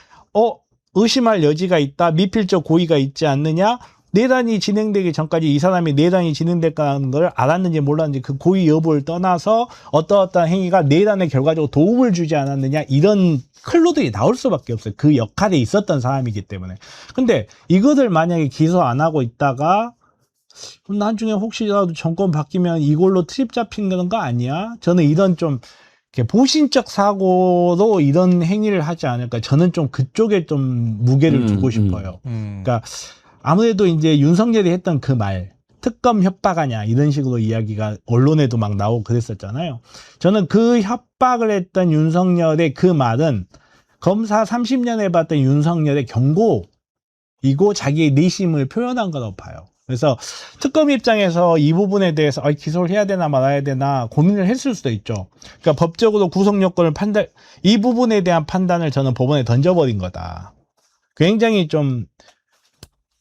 의심할 여지가 있다. 미필적 고의가 있지 않느냐. 내란이 진행되기 전까지 이 사람이 내란이 진행될까라는 걸 알았는지 몰랐는지 그 고의 여부를 떠나서 어떠한 행위가 내란에 결과적으로 도움을 주지 않았느냐 이런 클로들이 나올 수밖에 없어요. 그 역할에 있었던 사람이기 때문에. 근데 이거를 만약에 기소 안 하고 있다가 나중에 혹시라도 정권 바뀌면 이걸로 트집 잡히는 거 아니야? 저는 이런 좀 보신적 사고로 이런 행위를 하지 않을까. 저는 좀 그쪽에 좀 무게를 두고 싶어요. 그러니까 아무래도 이제 윤석열이 했던 그 말, 특검 협박하냐 이런 식으로 이야기가 언론에도 막 나오고 그랬었잖아요. 저는 그 협박을 했던 윤석열의 그 말은 검사 30년 해봤던 윤석열의 경고이고 자기의 내심을 표현한 거라고 봐요. 그래서 특검 입장에서 이 부분에 대해서 기소를 해야 되나 말아야 되나 고민을 했을 수도 있죠. 그러니까 법적으로 구속 요건을 이 부분에 대한 판단을 저는 법원에 던져버린 거다. 굉장히 좀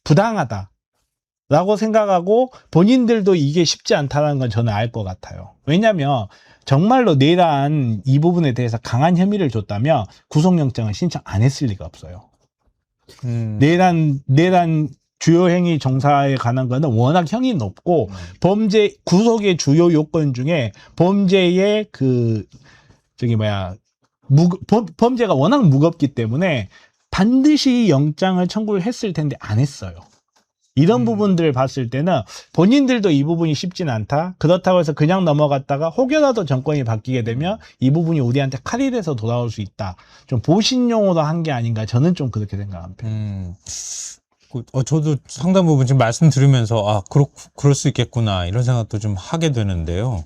부당하다라고 생각하고 본인들도 이게 쉽지 않다는 건 저는 알 것 같아요. 왜냐하면 정말로 내란 이 부분에 대해서 강한 혐의를 줬다면 구속영장을 신청 안 했을 리가 없어요. 내란 주요 행위 정사에 관한 거는 워낙 형이 높고 범죄 구속의 주요 요건 중에 범죄의 범죄가 워낙 무겁기 때문에 반드시 영장을 청구를 했을 텐데 안 했어요. 이런 부분들을 봤을 때는 본인들도 이 부분이 쉽진 않다. 그렇다고 해서 그냥 넘어갔다가 혹여라도 정권이 바뀌게 되면 이 부분이 우리한테 칼이 돼서 돌아올 수 있다. 좀 보신용으로 한 게 아닌가. 저는 좀 그렇게 생각합니다. 저도 상당 부분 지금 말씀 들으면서 그럴 수 있겠구나 이런 생각도 좀 하게 되는데요.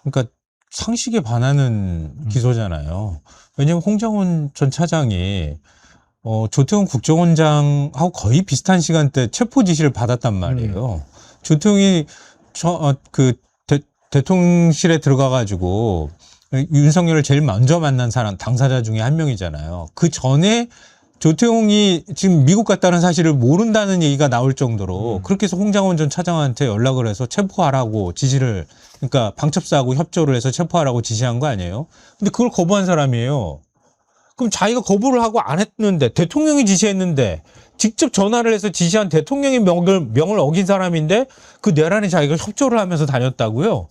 그러니까 상식에 반하는 기소잖아요. 왜냐하면 홍장원 전 차장이 조태용 국정원장하고 거의 비슷한 시간대 체포 지시를 받았단 말이에요. 조태용이 대통령실에 들어가가지고 윤석열을 제일 먼저 만난 사람 당사자 중에 한 명이잖아요. 그 전에 조태용이 지금 미국 갔다는 사실을 모른다는 얘기가 나올 정도로 그렇게 해서 홍장원 전 차장한테 연락을 해서 체포하라고 지시를 그러니까 방첩사하고 협조를 해서 체포하라고 지시한 거 아니에요? 근데 그걸 거부한 사람이에요. 그럼 자기가 거부를 하고 안 했는데 대통령이 지시했는데 직접 전화를 해서 지시한 대통령의 명을 어긴 사람인데 그 내란에 자기가 협조를 하면서 다녔다고요?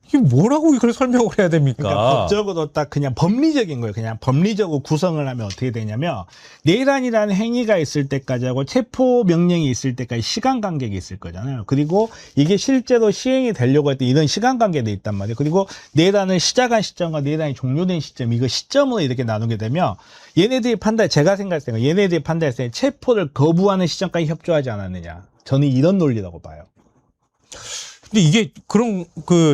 이게 뭐라고 이걸 설명을 해야 됩니까? 그러니까 법적으로 딱 그냥 법리적인 거예요. 그냥 법리적으로 구성을 하면 어떻게 되냐면 내란이라는 행위가 있을 때까지 하고 체포 명령이 있을 때까지 시간 간격이 있을 거잖아요. 그리고 이게 실제로 시행이 되려고 할 때 이런 시간 간격이 있단 말이에요. 그리고 내란을 시작한 시점과 내란이 종료된 시점 이거 시점으로 이렇게 나누게 되면 얘네들이 제가 생각했을 때 얘네들이 판단했을 때 체포를 거부하는 시점까지 협조하지 않았느냐. 저는 이런 논리라고 봐요. 근데 이게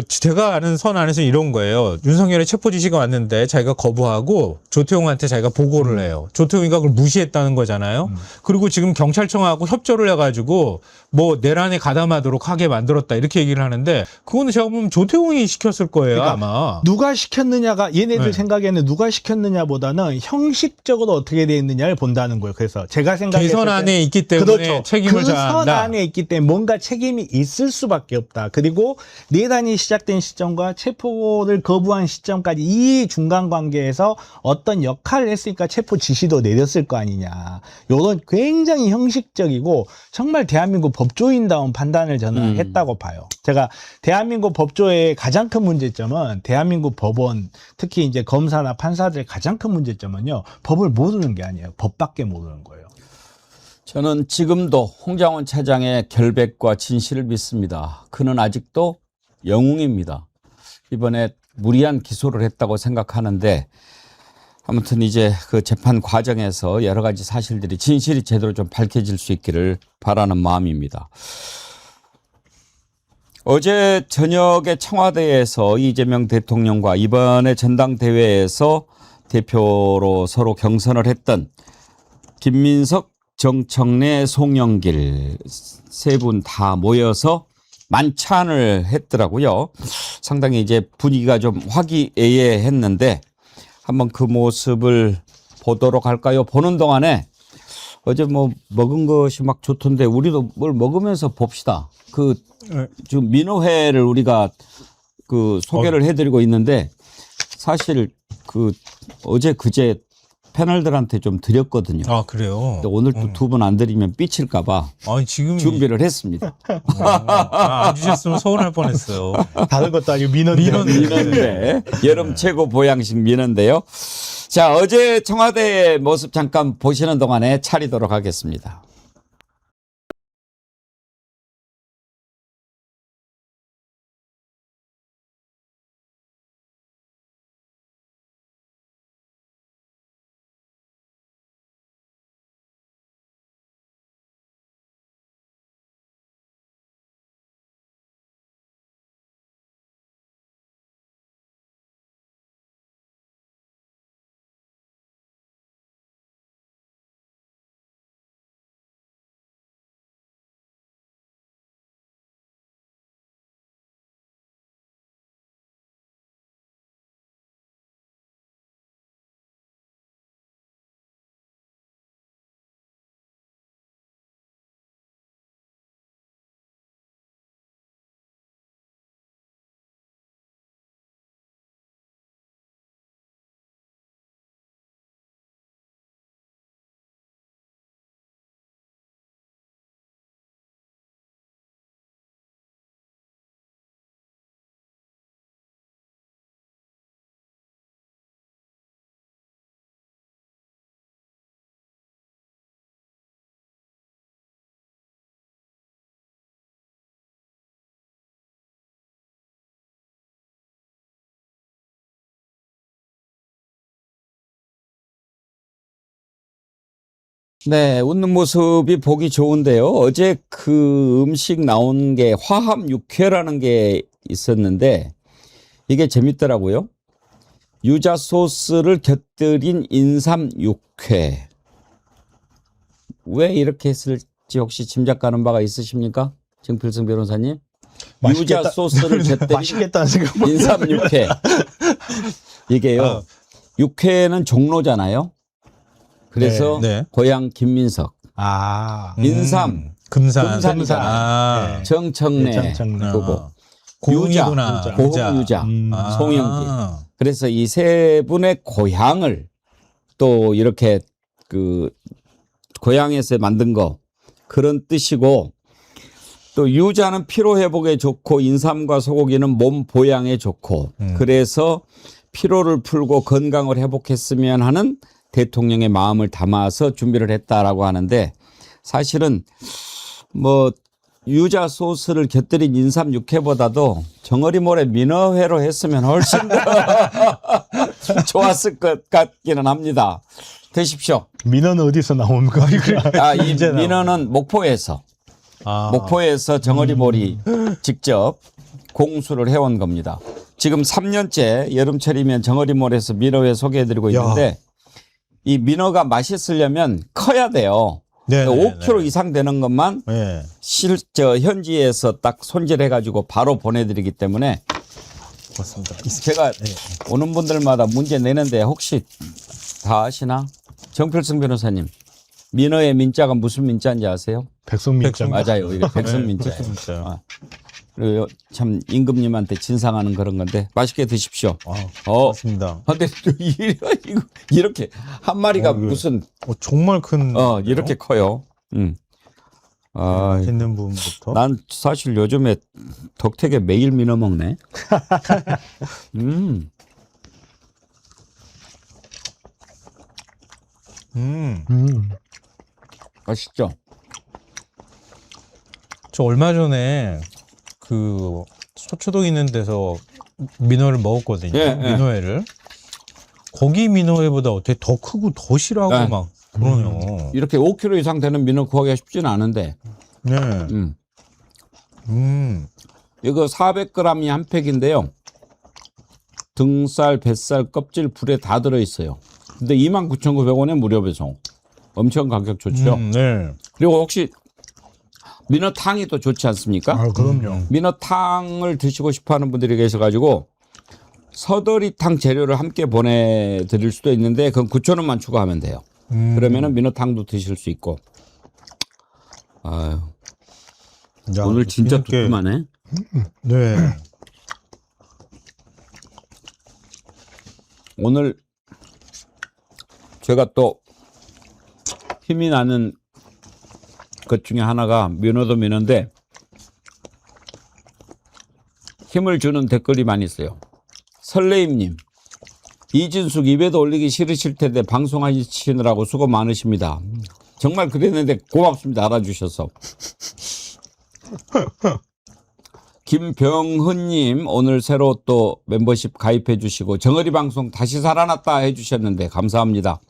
제가 아는 선 안에서 이런 거예요. 윤석열의 체포 지시가 왔는데 자기가 거부하고 조태용한테 자기가 보고를 해요. 조태용이가 그걸 무시했다는 거잖아요. 그리고 지금 경찰청하고 협조를 해가지고 뭐 내란에 가담하도록 하게 만들었다 이렇게 얘기를 하는데 그거는 제가 보면 조태용이 시켰을 거예요. 그러니까 아마. 누가 시켰느냐가 얘네들 생각에는 누가 시켰느냐보다는 형식적으로 어떻게 돼 있느냐를 본다는 거예요. 그래서 제가 생각했을 때 선 안에 있기 때문에 그렇죠. 책임을 져야 한다. 그 선 안에 있기 때문에 뭔가 책임이 있을 수밖에 없다. 그리고 내란이 시작된 시점과 체포를 거부한 시점까지 이 중간 관계에서 어떤 역할을 했으니까 체포 지시도 내렸을 거 아니냐. 이런 굉장히 형식적이고 정말 대한민국 법조인다운 판단을 저는 했다고 봐요. 제가 대한민국 법조의 가장 큰 문제점은 대한민국 법원, 특히 이제 검사나 판사들의 가장 큰 문제점은요. 법을 모르는 게 아니에요. 법밖에 모르는 거예요. 저는 지금도 홍장원 차장의 결백과 진실을 믿습니다. 그는 아직도 영웅입니다. 이번에 무리한 기소를 했다고 생각하는데 아무튼 이제 그 재판 과정에서 여러 가지 사실들이 진실이 제대로 좀 밝혀질 수 있기를 바라는 마음입니다. 어제 저녁에 청와대에서 이재명 대통령과 이번에 전당대회에서 대표로 서로 경선을 했던 김민석, 정청래, 송영길 세 분 다 모여서 만찬을 했더라고요. 상당히 이제 분위기가 좀 화기애애했는데 한번 그 모습을 보도록 할까요? 보는 동안에 어제 뭐 먹은 것이 막 좋던데 우리도 뭘 먹으면서 봅시다. 그 지금 민어회를 우리가 그 소개를 해드리고 있는데 사실 그 어제 그제 패널들한테 좀 드렸거든요. 아, 그래요? 근데 오늘 또 두 분 안 드리면 삐칠까봐 지금 준비를 했습니다. 안 주셨으면 서운할 뻔했어요. 다른 것도 아니고 민원대. 민원대. 여름 최고 보양식 민원대요. 자, 어제 청와대의 모습 잠깐 보시는 동안에 차리도록 하겠습니다. 네, 웃는 모습이 보기 좋은데요. 어제 그 음식 나온 게 화합 육회라는 게 있었는데 이게 재밌더라고요. 유자 소스를 곁들인 인삼 육회. 왜 이렇게 했을지 혹시 짐작 가는 바가 있으십니까? 정필승 변호사님? 유자 소스를 곁들인 맛있겠다는 생각. 인삼 육회. 이게요. 육회는 종로잖아요. 그래서 네. 고향 김민석, 인삼, 금산이잖아. 정청래, 그거 고흥이구나. 고흥유자, 송영길. 그래서 이 세 분의 고향을 또 이렇게 그 고향에서 만든 거 그런 뜻이고 또 유자는 피로 회복에 좋고 인삼과 소고기는 몸 보양에 좋고 그래서 피로를 풀고 건강을 회복했으면 하는 대통령의 마음을 담아서 준비를 했다라고 하는데 사실은 뭐 유자 소스를 곁들인 인삼 육회보다도 정어리모래 민어회로 했으면 훨씬 더 좋았을 것 같기는 합니다. 드십시오. 민어는 어디서 나옵니까? 이 민어는 목포에서 목포에서 정어리몰이 직접 공수를 해온 겁니다. 지금 3년째 여름철이면 정어리몰에서 민어회 소개해드리고 있는데 이 민어가 맛있으려면 커야 돼요. 5kg 이상 되는 것만 현지에서 딱 손질해가지고 바로 보내드리기 때문에 맞습니다. 제가 오는 분들마다 문제 내는데 혹시 다 아시나? 정필승 변호사님, 민어의 민자가 무슨 민자인지 아세요? 백성민자. 맞아요. 이게 백성민자예요. 그리고 참 임금님한테 진상하는 그런 건데 맛있게 드십시오. 맞습니다. 근데 이렇게 한 마리가 무슨 정말 큰 이렇게 커요. 있는 부분부터. 난 사실 요즘에 덕택에 매일 민어 먹네. 맛있죠? 저 얼마 전에 그 서초동 있는 데서 민어를 먹었거든요. 예, 예. 민어회를. 거기 민어회보다 어떻게 더 크고 더 실하고 네. 막 그러네요. 이렇게 5kg 이상 되는 민어 구하기가 쉽지는 않은데. 네. 이거 400g이 한 팩인데요. 등살, 뱃살, 껍질, 불에 다 들어있어요. 근데 29,900원에 무료 배송. 엄청 가격 좋죠. 네. 그리고 혹시 민어탕이 또 좋지 않습니까? 아, 그럼요. 민어탕을 드시고 싶어하는 분들이 계셔가지고 서더리탕 재료를 함께 보내드릴 수도 있는데 그건 9,000원만 추가하면 돼요. 그러면은 민어탕도 드실 수 있고. 아유, 야, 오늘 진짜 뒤늦게- 두툼하네. 네. 오늘 제가 또 힘이 나는 것 중에 하나가 민어도 민어인데 힘을 주는 댓글이 많이 있어요. 설레임님, 이진숙 입에도 올리기 싫으실 텐데 방송하시느라고 수고 많으십니다. 정말 그랬는데 고맙습니다. 알아주셔서. 김병헌님, 오늘 새로 또 멤버십 가입해 주시고 정어리 방송 다시 살아났다 해주셨는데 감사합니다.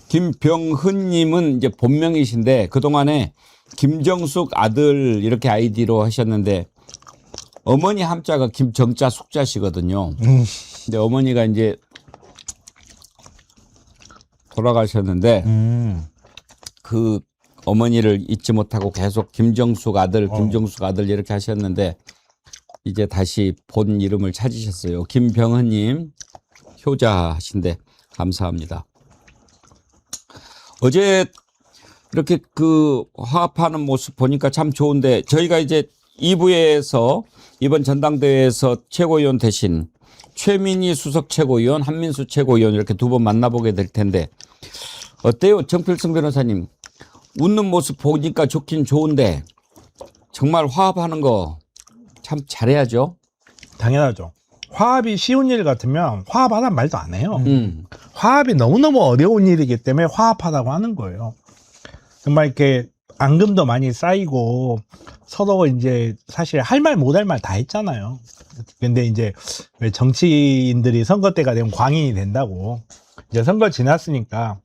김병헌님은 이제 본명이신데 그동안에 김정숙 아들 이렇게 아이디로 하셨는데 어머니 함자가 김정자 숙자시거든요. 근데 어머니가 이제 돌아가셨는데 그 어머니를 잊지 못하고 계속 김정숙 아들 이렇게 하셨는데 이제 다시 본 이름을 찾으셨어요. 김병헌님 효자신데 감사합니다. 어제 이렇게 그 화합하는 모습 보니까 참 좋은데 저희가 이제 2부에서 이번 전당대회에서 최고위원 대신 최민희 수석 최고위원, 한민수 최고위원 이렇게 두 번 만나보게 될 텐데 어때요? 정필승 변호사님. 웃는 모습 보니까 좋긴 좋은데 정말 화합하는 거 참 잘해야죠. 당연하죠. 화합이 쉬운 일 같으면 화합하란 말도 안 해요. 화합이 너무너무 어려운 일이기 때문에 화합하라고 하는 거예요. 정말 이렇게 앙금도 많이 쌓이고 서로 이제 사실 할 말 못 할 말 다 했잖아요. 근데 이제 왜 정치인들이 선거 때가 되면 광인이 된다고. 이제 선거 지났으니까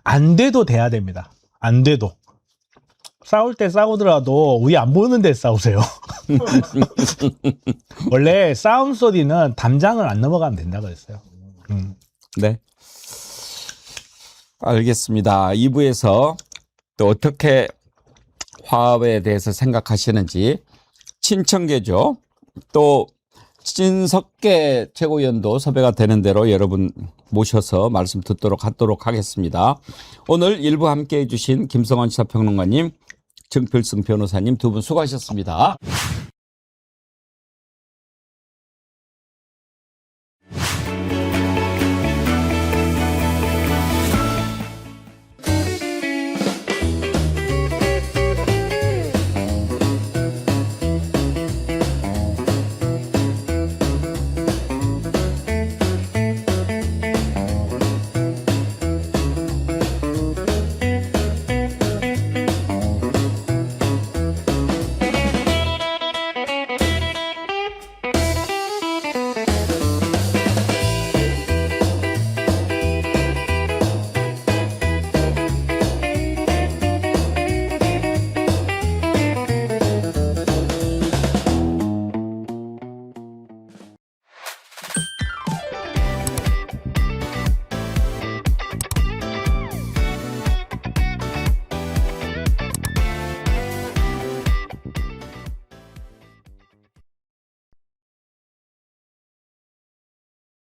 안 돼도 돼야 됩니다. 안 돼도. 싸울 때 싸우더라도 우리 안 보는 데 싸우세요. 원래 싸움 소리는 담장을 안 넘어가면 된다 그랬어요. 네. 알겠습니다. 2부에서 또 어떻게 화합에 대해서 생각하시는지 친청계죠. 또 진석계 최고위원도 섭외가 되는 대로 여러분 모셔서 말씀 듣도록 하겠습니다. 오늘 1부 함께해 주신 김성환 시사평론가님, 정필승 변호사님 두 분 수고하셨습니다.